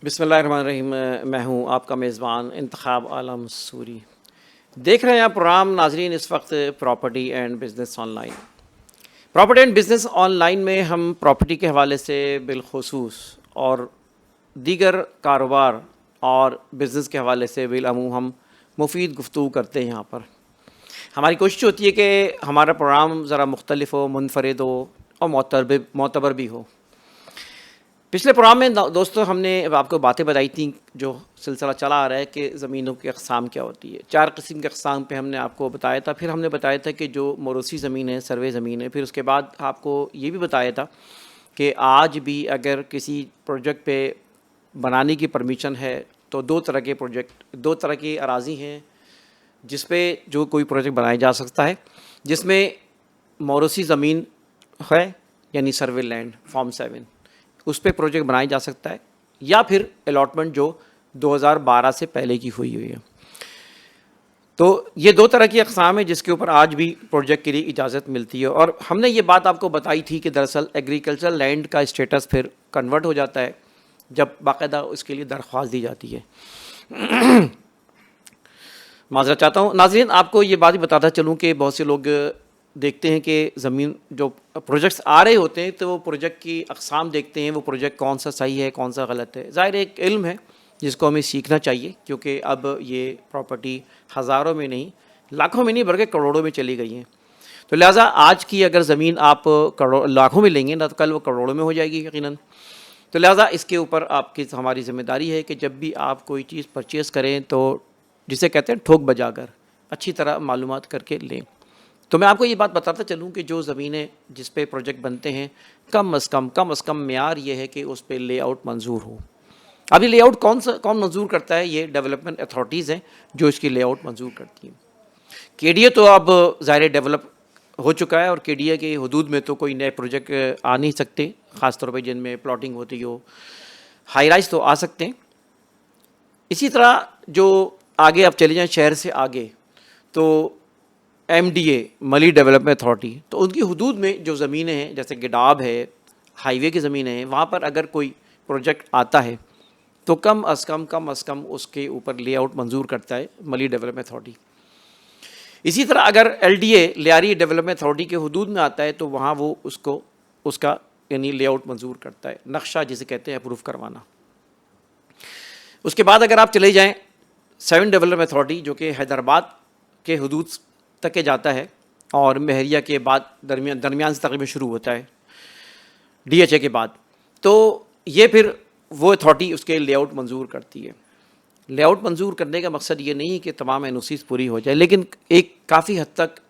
بسم اللہ الرحمن الرحیم. میں ہوں آپ کا میزبان انتخاب عالم سوری. دیکھ رہے ہیں آپ پروگرام. ناظرین، اس وقت property and business on line. Property and business on line میں ہم پراپرٹی کے حوالے سے بالخصوص اور دیگر کاروبار اور بزنس کے حوالے سے بالعموم ہم مفید گفتگو کرتے ہیں. یہاں پر ہماری کوشش ہوتی ہے کہ ہمارا پروگرام ذرا مختلف ہو، منفرد ہو اور معتبر بھی ہو. پچھلے پروگرام میں دوستوں ہم نے آپ کو باتیں بتائی تھیں، جو سلسلہ چلا آ رہا ہے کہ زمینوں کی اقسام کیا ہوتی ہے. 4 قسم کے اقسام پہ ہم نے آپ کو بتایا تھا. پھر ہم نے بتایا تھا کہ جو موروثی زمین ہے، سروے زمین ہے. پھر اس کے بعد آپ کو یہ بھی بتایا تھا کہ آج بھی اگر کسی پروجیکٹ پہ بنانے کی پرمیشن ہے تو دو طرح کی اراضی ہیں جس پہ جو کوئی پروجیکٹ بنایا جا سکتا ہے، جس میں موروثی زمین ہے یعنی سروے لینڈ فارم 7، اس پہ پروجیکٹ بنایا جا سکتا ہے، یا پھر الاٹمنٹ جو 2012 سے پہلے کی ہوئی ہے. تو یہ 2 طرح کی اقسام ہیں جس کے اوپر آج بھی پروجیکٹ کے لیے اجازت ملتی ہے. اور ہم نے یہ بات آپ کو بتائی تھی کہ دراصل ایگریکلچر لینڈ کا اسٹیٹس پھر کنورٹ ہو جاتا ہے جب باقاعدہ اس کے لیے درخواست دی جاتی ہے. معذرت چاہتا ہوں ناظرین، آپ کو یہ بات ہی بتاتا چلوں کہ بہت سے لوگ دیکھتے ہیں کہ زمین جو پروجیکٹس آ رہے ہوتے ہیں تو وہ پروجیکٹ کی اقسام دیکھتے ہیں، وہ پروجیکٹ کون سا صحیح ہے کون سا غلط ہے. ظاہر ایک علم ہے جس کو ہمیں سیکھنا چاہیے، کیونکہ اب یہ پراپرٹی ہزاروں میں نہیں، لاکھوں میں نہیں بلکہ کروڑوں میں چلی گئی ہیں. تو لہٰذا آج کی اگر زمین آپ لاکھوں میں لیں گے نہ تو کل وہ کروڑوں میں ہو جائے گی یقیناً. تو لہٰذا اس کے اوپر آپ کی ہماری ذمہ داری ہے کہ جب بھی آپ کوئی چیز پرچیز کریں تو جسے کہتے ہیں ٹھوک بجا کر اچھی طرح معلومات کر کے لیں. تو میں آپ کو یہ بات بتاتا چلوں کہ جو زمینیں جس پہ پروجیکٹ بنتے ہیں کم از کم معیار یہ ہے کہ اس پہ لے آؤٹ منظور ہو. ابھی لے آؤٹ کون منظور کرتا ہے؟ یہ ڈیولپمنٹ اتھارٹیز ہیں جو اس کی لے آؤٹ منظور کرتی ہیں. کے ڈی اے تو اب ظاہر ڈیولپ ہو چکا ہے، اور کے ڈی اے کے حدود میں تو کوئی نئے پروجیکٹ آ نہیں سکتے، خاص طور پہ جن میں پلاٹنگ ہوتی ہو. ہائی رائز تو آ سکتے ہیں. اسی طرح جو آگے آپ چلے جائیں شہر سے آگے تو ایم ڈی اے ملی ڈیولپمنٹ اتھارٹی، تو ان کی حدود میں جو زمینیں ہیں جیسے گڈاب ہے، ہائی وے کی زمینیں ہیں، وہاں پر اگر کوئی پروجیکٹ آتا ہے تو کم از کم اس کے اوپر لے آؤٹ منظور کرتا ہے ملی ڈیولپمنٹ اتھارٹی. اسی طرح اگر L D A Lyari development authority کے حدود میں آتا ہے تو وہاں وہ اس کا یعنی لے آؤٹ منظور کرتا ہے، نقشہ جسے کہتے ہیں اپروو کروانا. اس کے بعد اگر آپ چلے جائیں 7 ڈیولپمنٹ اتھارٹی جو کہ حیدرآباد کے حدود تک کے جاتا ہے اور مہریہ کے بعد درمیان سے تقریباً شروع ہوتا ہے ڈی ایچ اے کے بعد، تو یہ پھر وہ اتھارٹی اس کے لے آؤٹ منظور کرتی ہے. لے آؤٹ منظور کرنے کا مقصد یہ نہیں کہ تمام این او سیز پوری ہو جائے، لیکن ایک کافی حد تک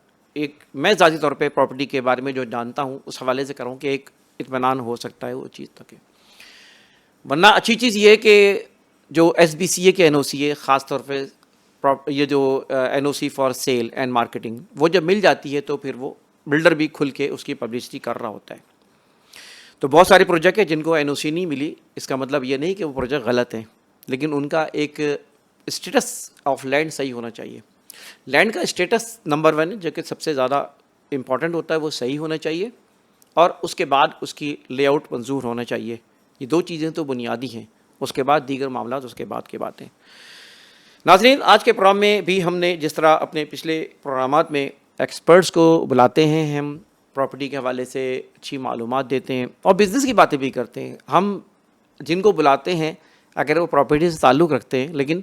میں ذاتی طور پہ پراپرٹی کے بارے میں جو جانتا ہوں اس حوالے سے کروں کہ ایک اطمینان ہو سکتا ہے وہ چیز تک. ورنہ اچھی چیز یہ ہے کہ جو ایس بی سی اے کے این او سی ہے، خاص طور پہ یہ جو N O C for sale and marketing, وہ جب مل جاتی ہے تو پھر وہ بلڈر بھی کھل کے اس کی پبلسٹی کر رہا ہوتا ہے. تو بہت سارے پروجیکٹ ہیں جن کو این او سی نہیں ملی، اس کا مطلب یہ نہیں کہ وہ پروجیکٹ غلط ہیں، لیکن ان کا ایک اسٹیٹس آف لینڈ صحیح ہونا چاہیے. لینڈ کا اسٹیٹس نمبر 1 جو کہ سب سے زیادہ امپورٹنٹ ہوتا ہے، وہ صحیح ہونا چاہیے، اور اس کے بعد اس کی لے آؤٹ منظور ہونا چاہیے. یہ 2 چیزیں تو بنیادی ہیں، اس کے بعد دیگر معاملات اس کے بعد کی باتیں. ناظرین، آج کے پروگرام میں بھی ہم نے جس طرح اپنے پچھلے پروگرامات میں ایکسپرٹس کو بلاتے ہیں، ہم پراپرٹی کے حوالے سے اچھی معلومات دیتے ہیں اور بزنس کی باتیں بھی کرتے ہیں. ہم جن کو بلاتے ہیں اگر وہ پراپرٹی سے تعلق رکھتے ہیں لیکن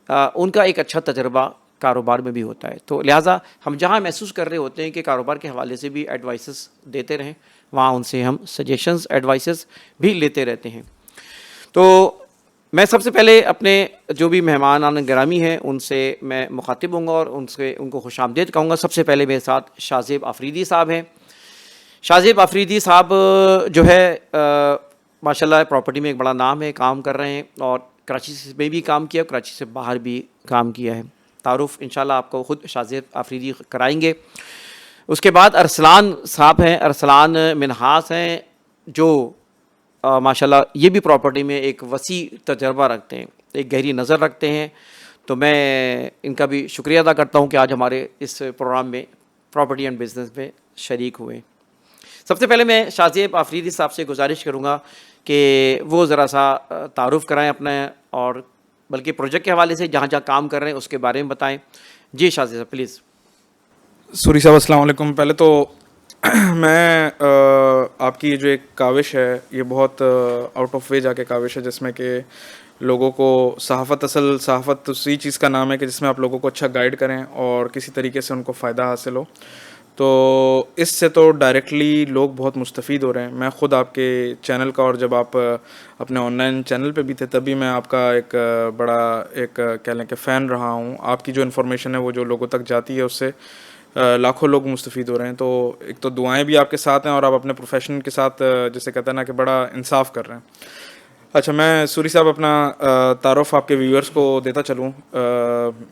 ان کا ایک اچھا تجربہ کاروبار میں بھی ہوتا ہے، تو لہٰذا ہم جہاں محسوس کر رہے ہوتے ہیں کہ کاروبار کے حوالے سے بھی ایڈوائسز دیتے رہیں، وہاں ان سے ہم سجیشنز ایڈوائسز بھی لیتے رہتے ہیں. تو میں سب سے پہلے اپنے جو بھی مہمان گرامی ہیں ان سے میں مخاطب ہوں گا اور ان کو خوش آمدید کہوں گا. سب سے پہلے میرے ساتھ شاہ زیب آفریدی صاحب ہیں. شاہ زیب آفریدی صاحب جو ہے ماشاءاللہ پراپرٹی میں ایک بڑا نام ہے، کام کر رہے ہیں، اور کراچی میں بھی کام کیا، کراچی سے باہر بھی کام کیا ہے. تعارف انشاءاللہ آپ کو خود شاہ زیب آفریدی کرائیں گے. اس کے بعد ارسلان صاحب ہیں، ارسلان منہاس ہیں، جو ماشاءاللہ یہ بھی پراپرٹی میں ایک وسیع تجربہ رکھتے ہیں، ایک گہری نظر رکھتے ہیں. تو میں ان کا بھی شکریہ ادا کرتا ہوں کہ آج ہمارے اس پروگرام میں پراپرٹی اینڈ بزنس میں شریک ہوئے. سب سے پہلے میں شازیب آفریدی صاحب سے گزارش کروں گا کہ وہ ذرا سا تعارف کرائیں اپنا، اور بلکہ پروجیکٹ کے حوالے سے جہاں جہاں کام کر رہے ہیں اس کے بارے میں بتائیں. جی شازیب صاحب پلیز. سوری صاحب السلام علیکم. پہلے تو میں آپ کی یہ جو ایک کاوش ہے یہ بہت آؤٹ آف وے جا کے کاوش ہے، جس میں کہ لوگوں کو اصل صحافت اسی چیز کا نام ہے کہ جس میں آپ لوگوں کو اچھا گائیڈ کریں اور کسی طریقے سے ان کو فائدہ حاصل ہو. تو اس سے تو ڈائریکٹلی لوگ بہت مستفید ہو رہے ہیں. میں خود آپ کے چینل کا، اور جب آپ اپنے آن لائن چینل پہ بھی تھے تبھی میں آپ کا ایک بڑا کہہ لیں کہ فین رہا ہوں. آپ کی جو انفارمیشن ہے وہ جو لوگوں تک جاتی ہے اس سے لاکھوں لوگ مستفید ہو رہے ہیں. تو ایک تو دعائیں بھی آپ کے ساتھ ہیں اور آپ اپنے پروفیشن کے ساتھ جیسے کہتے ہیں نا کہ بڑا انصاف کر رہے ہیں. اچھا، میں سوری صاحب اپنا تعارف آپ کے ویورز کو دیتا چلوں.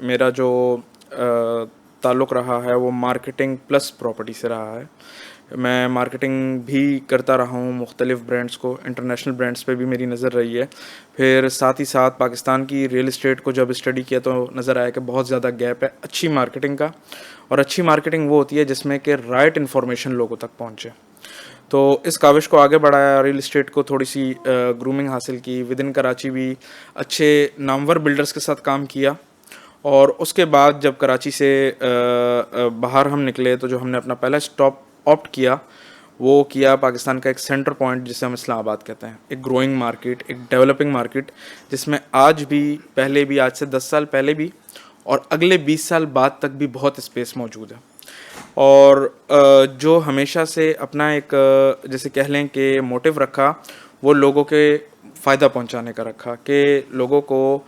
میرا جو تعلق رہا ہے وہ مارکیٹنگ پلس پراپرٹی سے رہا ہے. میں مارکیٹنگ بھی کرتا رہا ہوں مختلف برانڈس کو، انٹرنیشنل برانڈس پہ بھی میری نظر رہی ہے. پھر ساتھ ہی ساتھ پاکستان کی ریئل اسٹیٹ کو جب اسٹڈی کیا تو نظر آیا کہ بہت زیادہ گیپ ہے اچھی مارکیٹنگ کا. اور اچھی مارکیٹنگ وہ ہوتی ہے جس میں کہ رائٹ انفارمیشن لوگوں تک پہنچے. تو اس کاوش کو آگے بڑھایا، ریئل اسٹیٹ کو تھوڑی سی گرومنگ حاصل کی. ود ان کراچی بھی اچھے نامور بلڈرز کے ساتھ کام کیا. اور اس کے بعد جب کراچی سے باہر ہم نکلے تو جو ہم نے اپنا پہلا اسٹاپ آپٹ کیا وہ کیا پاکستان کا ایک سینٹر پوائنٹ جسے ہم اسلام آباد کہتے ہیں. ایک گروئنگ مارکیٹ، ایک ڈیولپنگ مارکیٹ جس میں آج بھی، پہلے بھی، آج سے 10 سال پہلے بھی اور اگلے 20 سال بعد تک بھی بہت اسپیس موجود ہے. اور جو ہمیشہ سے اپنا ایک جیسے کہہ لیں کہ موٹیو رکھا وہ لوگوں کے فائدہ پہنچانے کا رکھا، کہ لوگوں کو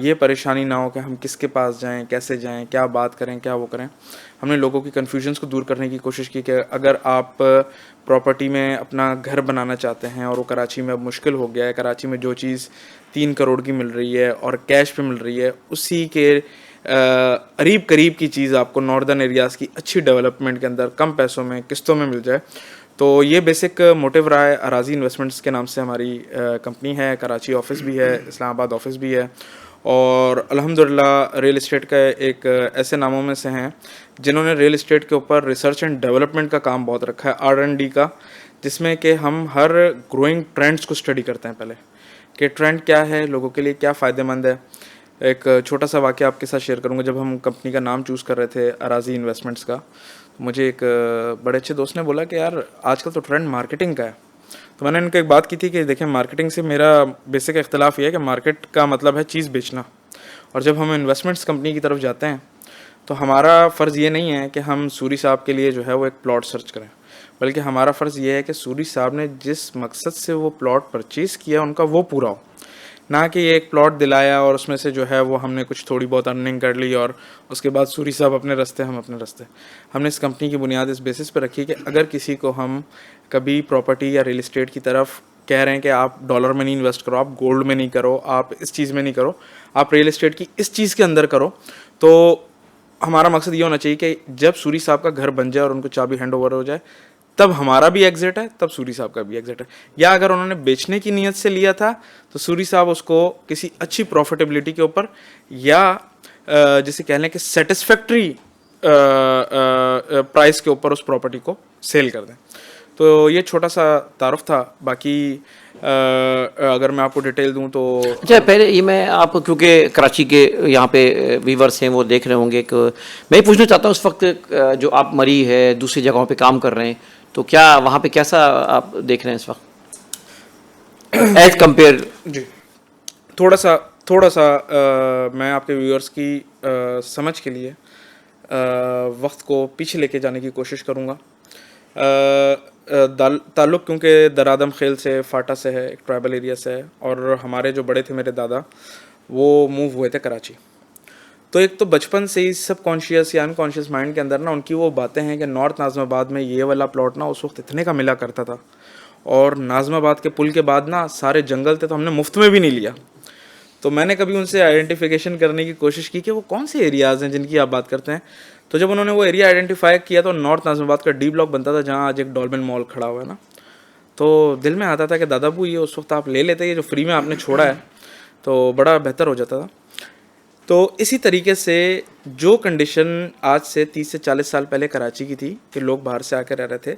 یہ پریشانی نہ ہو کہ ہم کس کے پاس جائیں، کیسے جائیں، کیا بات کریں، کیا وہ کریں. ہم نے لوگوں کی کنفیوژنس کو دور کرنے کی کوشش کی کہ اگر آپ پراپرٹی میں اپنا گھر بنانا چاہتے ہیں اور وہ کراچی میں اب مشکل ہو گیا ہے، کراچی میں جو چیز 3 کروڑ کی مل رہی ہے اور کیش پہ مل رہی ہے اسی کے قریب کی چیز آپ کو ناردرن ایریاز کی اچھی ڈیولپمنٹ کے اندر کم پیسوں میں قسطوں میں مل جائے. تو یہ بیسک موٹیو رہا ہے. اراضی انویسٹمنٹس کے نام سے ہماری کمپنی ہے. کراچی آفس بھی ہے، اسلام آباد آفس بھی ہے. اور الحمدللہ ریئل اسٹیٹ کا ایک ایسے ناموں میں سے ہیں جنہوں نے ریئل اسٹیٹ کے اوپر ریسرچ اینڈ ڈیولپمنٹ کا کام بہت رکھا ہے، R&D کا، جس میں کہ ہم ہر گروئنگ ٹرینڈس کو اسٹڈی کرتے ہیں پہلے کہ ٹرینڈ کیا ہے، لوگوں کے لیے کیا فائدہ مند ہے. ایک چھوٹا سا واقعہ آپ کے ساتھ شیئر کروں گا. جب ہم کمپنی کا نام چوز کر رہے تھے اراضی انویسٹمنٹس کا، مجھے ایک بڑے اچھے دوست نے بولا کہ یار آج کل تو ٹرینڈ مارکیٹنگ کا ہے. تو میں نے ان کو ایک بات کی تھی کہ دیکھیں مارکیٹنگ سے میرا بیسک اختلاف یہ ہے کہ مارکیٹ کا مطلب ہے چیز بیچنا، اور جب ہم انویسٹمنٹس کمپنی کی طرف جاتے ہیں تو ہمارا فرض یہ نہیں ہے کہ ہم سوری صاحب کے لیے جو ہے وہ ایک پلاٹ سرچ کریں، بلکہ ہمارا فرض یہ ہے کہ سوری صاحب نے جس مقصد سے وہ پلاٹ پرچیز کیا ان کا وہ پورا ہو. نہ کہ یہ ایک پلاٹ دلایا اور اس میں سے جو ہے وہ ہم نے کچھ تھوڑی بہت ارننگ کر لی اور اس کے بعد سوری صاحب اپنے راستے، ہم اپنے راستے. ہم نے اس کمپنی کی بنیاد اس بیسس پہ رکھی کہ اگر کسی کو ہم کبھی پراپرٹی یا ریئل اسٹیٹ کی طرف کہہ رہے ہیں کہ آپ ڈالر میں نہیں انویسٹ کرو، آپ گولڈ میں نہیں کرو، آپ اس چیز میں نہیں کرو، آپ ریئل اسٹیٹ کی اس چیز کے اندر کرو، تو ہمارا مقصد یہ ہونا چاہیے کہ جب سوری صاحب کا گھر بن جائے اور ان کو چابی ہینڈ اوور ہو جائے تب ہمارا بھی ایگزٹ ہے، تب سوری صاحب کا بھی ایگزٹ ہے. یا اگر انہوں نے بیچنے کی نیت سے لیا تھا تو سوری صاحب اس کو کسی اچھی پروفیٹیبلٹی کے اوپر یا جسے کہہ لیں کہ سیٹسفیکٹری پرائس کے اوپر اس پراپرٹی کو سیل کر دیں. تو یہ چھوٹا سا تعارف تھا. باقی اگر میں آپ کو ڈیٹیل دوں تو اچھا، پہلے یہ میں آپ کیونکہ کراچی کے یہاں پہ ویورس ہیں وہ دیکھ رہے ہوں گے کہ میں یہ پوچھنا چاہتا ہوں اس وقت جو آپ مری ہے دوسری جگہوں پہ کام کر رہے ہیں تو کیا وہاں پہ کیسا آپ دیکھ رہے ہیں اس وقت ایز کمپیئر؟ جی تھوڑا سا میں آپ کے ویورس کی سمجھ کے لیے وقت کو پیچھے لے کے جانے کی کوشش کروں گا. تعلق کیونکہ درادم خیل سے، فاٹا سے ہے، ایک ٹرائبل ایریا سے ہے، اور ہمارے جو بڑے تھے میرے دادا وہ موو ہوئے تھے کراچی. تو ایک تو بچپن سے ہی سب کانشیس یا انکانشیس مائنڈ کے اندر نا ان کی وہ باتیں ہیں کہ نارتھ ناظم آباد میں یہ والا پلاٹ نا اس وقت اتنے کا ملا کرتا تھا، اور ناظم آباد کے پل کے بعد نا سارے جنگل تھے تو ہم نے مفت میں بھی نہیں لیا. تو میں نے کبھی ان سے آئیڈینٹیفیکیشن کرنے کی کوشش کی کہ وہ کون سے ایریاز ہیں جن کی آپ بات کرتے ہیں. تو جب انہوں نے وہ ایریا آئیڈینٹیفائی کیا تو نارتھ ناظم آباد کا ڈی بلاک بنتا تھا جہاں آج ایک ڈولمن مال کھڑا ہوا ہے نا. تو دل میں آتا تھا کہ دادا ابو یہ اس وقت آپ لے لیتے، یہ جو فری میں آپ نے چھوڑا ہے تو بڑا بہتر ہو جاتا تھا. تو اسی طریقے سے جو کنڈیشن آج سے 30 سے 40 سال پہلے کراچی کی تھی کہ لوگ باہر سے آ کے رہ رہے تھے,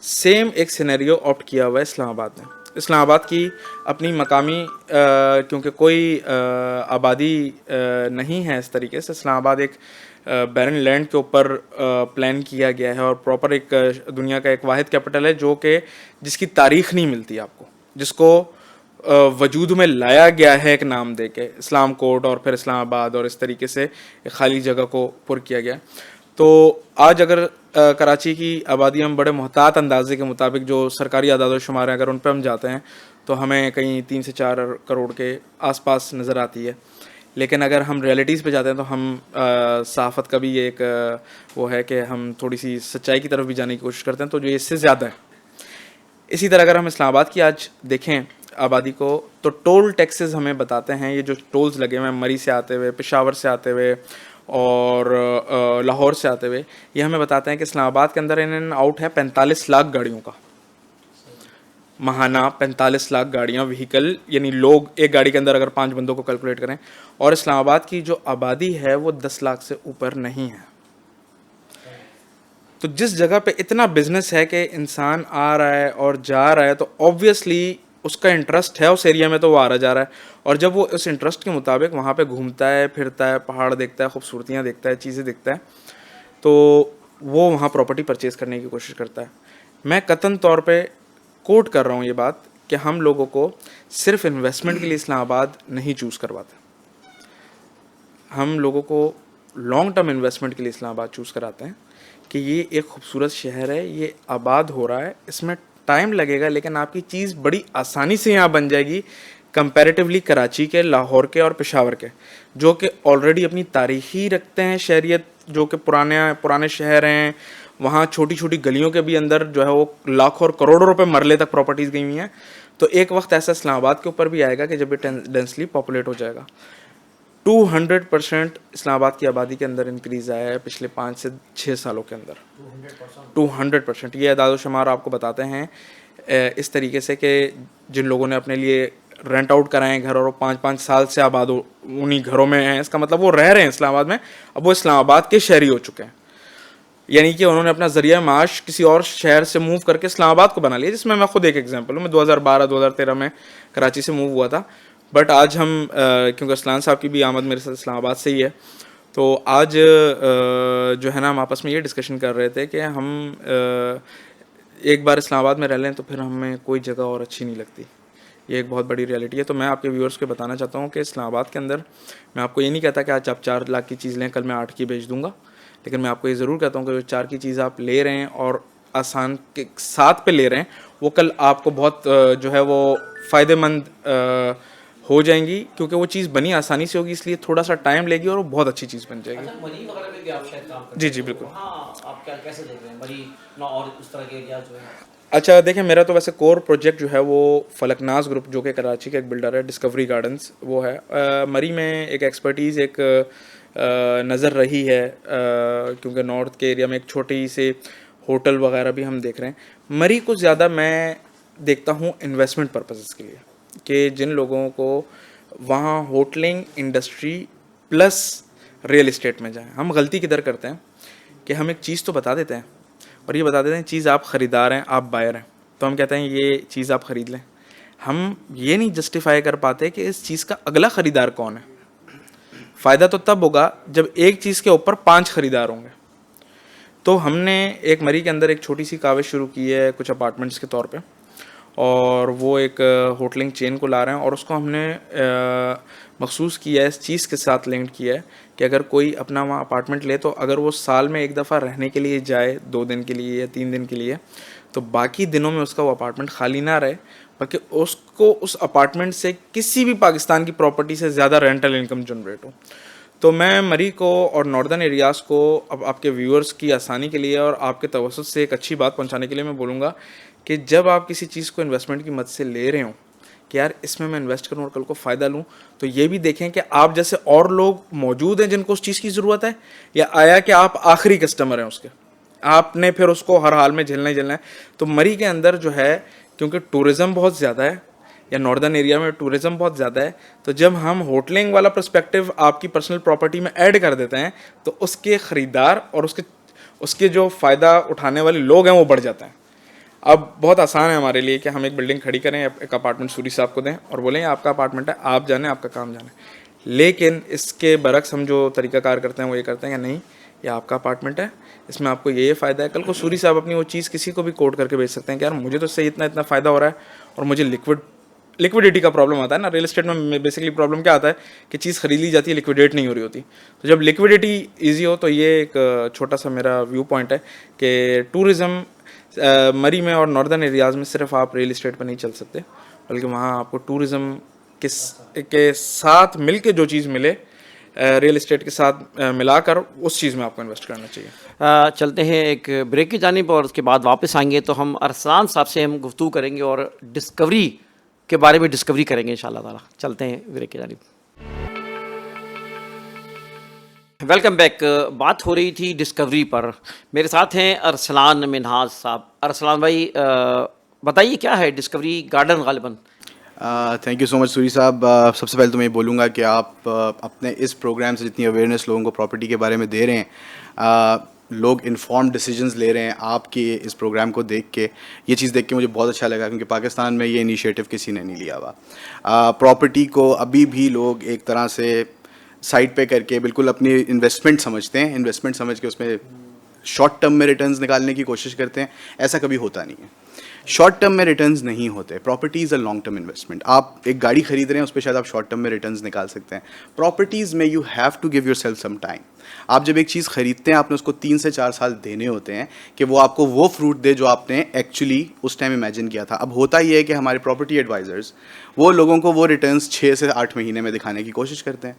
سیم ایک سینیریو آپٹ کیا ہوا ہے اسلام آباد میں. اسلام آباد کی اپنی مقامی کیونکہ کوئی آبادی نہیں ہے اس طریقے سے, اسلام آباد ایک بیرن لینڈ کے اوپر پلان کیا گیا ہے اور پراپر ایک دنیا کا ایک واحد کیپٹل ہے جو کہ جس کی تاریخ نہیں ملتی آپ کو, جس کو وجود میں لایا گیا ہے ایک نام دے کے, اسلام کوٹ اور پھر اسلام آباد, اور اس طریقے سے ایک خالی جگہ کو پر کیا گیا. تو آج اگر کراچی کی آبادی ہم بڑے محتاط اندازے کے مطابق جو سرکاری اعداد و شمار ہیں اگر ان پہ ہم جاتے ہیں تو ہمیں کہیں 3 سے 4 کروڑ کے آس پاس نظر آتی ہے. لیکن اگر ہم ریئلٹیز پہ جاتے ہیں تو ہم صحافت کا بھی یہ ایک وہ ہے کہ ہم تھوڑی سی سچائی کی طرف بھی جانے کی کوشش کرتے ہیں, تو جو اس سے زیادہ ہے. اسی طرح اگر ہم اسلام آباد کی آج دیکھیں آبادی کو, تو ٹول ٹیکسز ہمیں بتاتے ہیں, یہ جو ٹولز لگے ہوئے ہیں مری سے آتے ہوئے, پشاور سے آتے ہوئے اور لاہور سے آتے ہوئے, یہ ہمیں بتاتے ہیں کہ اسلام آباد کے اندر ان اینڈ آؤٹ ہے 45 لاکھ گاڑیوں کا ماہانہ. 45 لاکھ گاڑیاں وہیکل, یعنی لوگ ایک گاڑی کے اندر اگر 5 بندوں کو کیلکولیٹ کریں, اور اسلام آباد کی جو آبادی ہے وہ 10 لاکھ سے اوپر نہیں ہے. تو جس جگہ پہ اتنا بزنس ہے کہ انسان آ رہا ہے اور جا رہا ہے, تو آبویسلی اس کا انٹرسٹ ہے اس ایریا میں, تو وہ آ رہا جا رہا ہے, اور جب وہ اس انٹرسٹ کے مطابق وہاں پہ گھومتا ہے, پھرتا ہے, پہاڑ دیکھتا ہے, خوبصورتیاں دیکھتا ہے, چیزیں دیکھتا ہے, تو وہ وہاں پراپرٹی پرچیز کرنے کی کوشش کرتا ہے. میں قطعاً طور پہ کوٹ کر رہا ہوں یہ بات کہ ہم لوگوں کو صرف انویسٹمنٹ کے لیے اسلام آباد نہیں چوز کرواتے, ہم لوگوں کو لانگ ٹرم انویسٹمنٹ کے لیے اسلام آباد چوز کراتے ہیں کہ یہ ایک خوبصورت شہر ہے, یہ آباد ہو رہا ہے, اس میں ٹائم لگے گا لیکن آپ کی چیز بڑی آسانی سے یہاں بن جائے گی کمپیریٹیولی کراچی کے, لاہور کے اور پشاور کے, جو کہ آلریڈی اپنی تاریخی رکھتے ہیں شہریت, جو کہ پرانے شہر ہیں. وہاں چھوٹی چھوٹی گلیوں کے بھی اندر جو ہے وہ لاکھوں اور کروڑوں روپے مرلے تک پراپرٹیز گئی ہوئی ہیں. تو ایک وقت ایسا اسلام آباد کے اوپر بھی آئے گا کہ جب یہ ڈینسلی پاپولیٹ ہو جائے گا. 200% اسلام آباد کی آبادی کے اندر انکریز آیا ہے پچھلے 5 سے 6 سالوں کے اندر. 200%. یہ اعداد و شمار آپ کو بتاتے ہیں اس طریقے سے کہ جن لوگوں نے اپنے لیے رینٹ آؤٹ کرائے ہیں گھر اور وہ 5-5 سال سے آباد انہیں گھروں میں ہیں, اس کا مطلب وہ رہ رہے ہیں اسلام آباد میں, اب وہ اسلام آباد کے شہری ہو چکے ہیں. یعنی کہ انہوں نے اپنا ذریعہ معاش کسی اور شہر سے موو کر کے اسلام آباد کو بنا لیا, جس میں میں خود ایک ایگزامپل ہوں. میں 2012-2013 میں کراچی سے موو ہوا تھا, بٹ آج ہم کیونکہ اسلام صاحب کی بھی آمد میرے ساتھ اسلام آباد سے ہی ہے, تو آج جو ہے نا ہم آپس میں یہ ڈسکشن کر رہے تھے کہ ہم ایک بار اسلام آباد میں رہ لیں تو پھر ہمیں کوئی جگہ اور اچھی نہیں لگتی. یہ ایک بہت بڑی ریئلٹی ہے. تو میں آپ کے ویورز کو بتانا چاہتا ہوں کہ اسلام آباد کے اندر میں آپ کو یہ نہیں کہتا کہ آج آپ 4 لاکھ کی چیز لیں, کل میں 8 کی بیچ دوں گا, لیکن میں آپ کو یہ ضرور کہتا ہوں کہ جو 4 کی چیز آپ لے رہے ہیں اور آسان کے ساتھ پہ لے رہے ہیں, وہ کل آپ کو بہت جو ہے وہ فائدہ مند ہو جائیں گی, کیونکہ وہ چیز بنی آسانی سے ہوگی, اس لیے تھوڑا سا ٹائم لے گی اور وہ بہت اچھی چیز بن جائے گی. جی بالکل. اچھا دیکھیں, میرا تو ویسے کور پروجیکٹ جو ہے وہ فلک ناز گروپ, جو کہ کراچی کا ایک بلڈر ہے, ڈسکوری گارڈنز وہ ہے. مری میں ایک ایکسپرٹیز ایک نظر رہی ہے, کیونکہ نارتھ کے ایریا میں ایک چھوٹی سے ہوٹل وغیرہ بھی ہم دیکھ رہے ہیں. مری کو زیادہ میں دیکھتا ہوں انویسٹمنٹ پرپزز کے لیے, کہ جن لوگوں کو وہاں hotelling industry plus real estate میں جائیں. ہم غلطی کدھر کرتے ہیں کہ ہم ایک چیز تو بتا دیتے ہیں اور یہ بتا دیتے ہیں چیز آپ خریدار ہیں, آپ بائر ہیں, تو ہم کہتے ہیں یہ چیز آپ خرید لیں. ہم یہ نہیں جسٹیفائی کر پاتے کہ اس چیز کا اگلا خریدار کون ہے. فائدہ تو تب ہوگا جب ایک چیز کے اوپر 5 خریدار ہوں گے. تو ہم نے ایک مری کے اندر ایک چھوٹی سی کاوش شروع کی ہے کچھ اپارٹمنٹس کے طور پہ, اور وہ ایک ہوٹلنگ چین کو لا رہے ہیں, اور اس کو ہم نے مخصوص کیا ہے, اس چیز کے ساتھ لنک کیا ہے کہ اگر کوئی اپنا وہاں اپارٹمنٹ لے تو اگر وہ سال میں ایک دفعہ رہنے کے لیے جائے 2 دن کے لیے یا 3 دن کے لیے, تو باقی دنوں میں اس کا وہ اپارٹمنٹ خالی نہ رہے, بلکہ اس کو اس اپارٹمنٹ سے کسی بھی پاکستان کی پراپرٹی سے زیادہ رینٹل انکم جنریٹ ہو. تو میں مری کو اور ناردرن ایریاز کو اب آپ کے ویورز کی آسانی کے لیے اور آپ کے توسط سے ایک اچھی بات پہنچانے کے لیے میں بولوں گا کہ جب آپ کسی چیز کو انویسٹمنٹ کی مد سے لے رہے ہوں کہ یار اس میں انویسٹ کروں اور کل کو فائدہ لوں, تو یہ بھی دیکھیں کہ آپ جیسے اور لوگ موجود ہیں جن کو اس چیز کی ضرورت ہے, یا آیا کہ آپ آخری کسٹمر ہیں اس کے, آپ نے پھر اس کو ہر حال میں جھیلنا ہی جھیلنا ہے. تو مری کے اندر جو ہے کیونکہ ٹورزم بہت زیادہ ہے, یا ناردرن ایریا میں ٹورزم بہت زیادہ ہے, تو جب ہم ہوٹلنگ والا پرسپیکٹیو آپ کی پرسنل پراپرٹی میں ایڈ کر دیتے ہیں تو اس کے خریدار اور اس کے جو فائدہ اٹھانے والے لوگ ہیں وہ بڑھ جاتے ہیں. اب بہت آسان ہے ہمارے لیے کہ ہم ایک بلڈنگ کھڑی کریں, ایک اپارٹمنٹ سوری صاحب کو دیں اور بولیں آپ کا اپارٹمنٹ ہے, آپ جانیں, آپ کا کام جانیں. لیکن اس کے برعکس ہم جو طریقہ کار کرتے ہیں وہ یہ کرتے ہیں کہ نہیں, یہ آپ کا اپارٹمنٹ ہے, اس میں آپ کو یہ فائدہ ہے. کل کو سوری صاحب اپنی وہ چیز کسی کو بھی کوٹ کر کے بیچ سکتے ہیں کہ یار مجھے تو اس سے اتنا فائدہ ہو رہا ہے اور مجھے لیکوڈیٹی کا پرابلم آتا ہے نا. ریئل اسٹیٹ میں بیسکلی پرابلم کیا آتا ہے کہ چیز خرید لی جاتی ہے, لیکوڈیٹ نہیں ہو رہی ہوتی. تو جب لیکوڈیٹی ایزی ہو تو یہ ایک چھوٹا سا میرا ویو پوائنٹ ہے کہ ٹورزم مری میں اور ناردرن ایریاز میں صرف آپ ریئل اسٹیٹ پہ نہیں چل سکتے, بلکہ وہاں آپ کو ٹورزم کے ساتھ مل کے جو چیز ملے, ریئل اسٹیٹ کے ساتھ ملا کر اس چیز میں آپ کو انویسٹ کرنا چاہیے. چلتے ہیں ایک بریک کی جانب اور اس کے بعد واپس آئیں گے تو ہم ارسلان صاحب سے ہم گفتگو کریں گے اور ڈسکوری کے بارے میں ڈسکوری کریں گے انشاءاللہ تعالیٰ. چلتے ہیں بریک کی جانب. Welcome back. بات ہو رہی تھی ڈسکوری پر. میرے ساتھ ہیں ارسلان منہاز صاحب. ارسلان بھائی بتائیے کیا ہے ڈسکوری گارڈن غالباً؟ Thank you so much sorry صاحب. سب سے پہلے تو میں یہ بولوں گا کہ آپ اپنے اس پروگرام سے جتنی اویئرنیس لوگوں کو پراپرٹی کے بارے میں دے رہے ہیں, لوگ انفارم ڈیسیجنز لے رہے ہیں آپ کے اس پروگرام کو دیکھ کے. یہ چیز دیکھ کے مجھے بہت اچھا لگا کیونکہ پاکستان میں یہ انیشیٹو کسی نے نہیں لیا ہوا. پراپرٹی کو ابھی بھی لوگ ایک طرح سے سائڈ پہ کر کے بالکل اپنی انویسٹمنٹ سمجھتے ہیں, انویسٹمنٹ سمجھ کے اس میں شارٹ ٹرم میں ریٹرنز نکالنے کی کوشش کرتے ہیں. ایسا کبھی ہوتا نہیں ہے, شارٹ ٹرم میں ریٹرنز نہیں ہوتے. Properties a long term investment. آپ ایک گاڑی خرید رہے ہیں, اس پہ شاید آپ شارٹ ٹرم میں ریٹرنز نکال سکتے ہیں. پراپرٹیز میں you have to give yourself some time. آپ جب ایک چیز خریدتے ہیں آپ نے اس کو 3 سے 4 سال دینے ہوتے ہیں کہ وہ آپ کو وہ فروٹ دے جو آپ نے ایکچولی اس ٹائم امیجن کیا تھا. اب ہوتا یہ ہے کہ ہمارے پراپرٹی ایڈوائزرز وہ لوگوں کو وہ ریٹرنز 6 سے 8 مہینے میں دکھانے کی کوشش کرتے ہیں.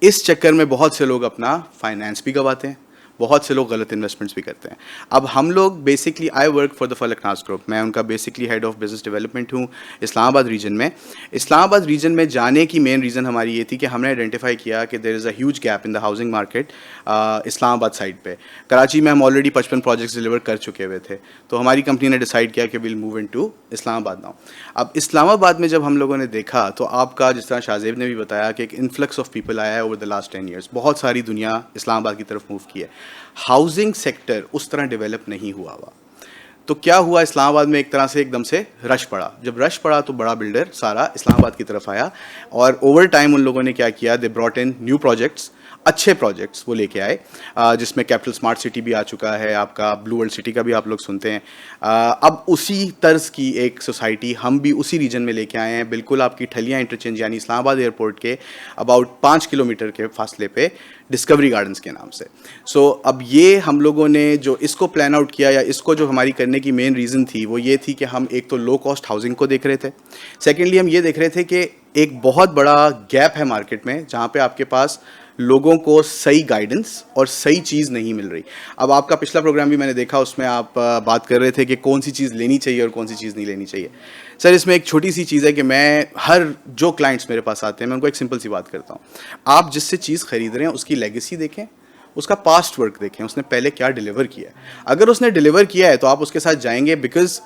اس چکر میں بہت سے لوگ اپنا فائنینس بھی گواتے ہیں, بہت سے لوگ غلط انویسٹمنٹس بھی کرتے ہیں. اب ہم لوگ basically I work for the Falak Naz group. میں ان کا basically head of business development ہوں اسلام آباد ریجن میں. اسلام آباد ریجن میں جانے کی مین ریزن ہماری یہ تھی کہ ہم نے آئیڈینٹیفائی کیا کہ there is a huge gap in the housing market Islamabad side پہ. کراچی میں ہم آلریڈی 55 پروجیکٹس ڈلیور کر چکے ہوئے تھے, تو ہماری کمپنی نے ڈیسائیڈ کیا کہ ویل موو ان ٹو اسلام آباد ناؤ. اب اسلام آباد میں جب ہم لوگوں نے دیکھا تو آپ کا جس طرح شاہزیب نے بھی بتایا کہ ایک انفلکس آف پیپل آیا ہے اوور دا لاسٹ 10 ایئرس. بہت ساری دنیا اسلام آباد کی طرف موو کی ہے. ہاؤسنگ سیکٹر اس طرح ڈیولپ نہیں ہوا ہوا. تو کیا ہوا, اسلام آباد میں ایک طرح سے ایک دم سے رش پڑا. جب رش پڑا تو بڑا بلڈر سارا اسلام آباد کی طرف آیا اور اوور ٹائم ان لوگوں نے کیا کیا, they brought in new projects, اچھے پروجیکٹس وہ لے کے آئے, جس میں کیپٹل اسمارٹ سٹی بھی آ چکا ہے, آپ کا بلو ورلڈ سٹی کا بھی آپ لوگ سنتے ہیں. اب اسی طرز کی ایک سوسائٹی ہم بھی اسی ریجن میں لے کے آئے ہیں, بالکل آپ کی ٹھلیاں انٹرچینج یعنی اسلام آباد ایئرپورٹ کے اباؤٹ 5 کلومیٹر کے فاصلے پہ ڈسکوری گارڈنز کے نام سے. سو اب یہ ہم لوگوں نے جو اس کو پلان آؤٹ کیا یا اس کو جو ہماری کرنے کی مین ریزن تھی وہ یہ تھی کہ ہم ایک تو لو کاسٹ ہاؤسنگ کو دیکھ رہے تھے, سیکنڈلی ہم یہ دیکھ رہے تھے کہ ایک بہت بڑا گیپ ہے مارکیٹ میں جہاں پہ آپ کے پاس لوگوں کو صحیح گائیڈنس اور صحیح چیز نہیں مل رہی. اب آپ کا پچھلا پروگرام بھی میں نے دیکھا, اس میں آپ بات کر رہے تھے کہ کون سی چیز لینی چاہیے اور کون سی چیز نہیں لینی چاہیے. سر اس میں ایک چھوٹی سی چیز ہے کہ میں ہر جو کلائنٹس میرے پاس آتے ہیں میں ان کو ایک سمپل سی بات کرتا ہوں. آپ جس سے چیز خرید رہے ہیں اس کی لیگیسی دیکھیں, اس کا پاسٹ ورک دیکھیں, اس نے پہلے کیا ڈیلیور کیا ہے. اگر اس نے ڈیلیور کیا ہے تو آپ اس کے ساتھ جائیں گے, بیکاز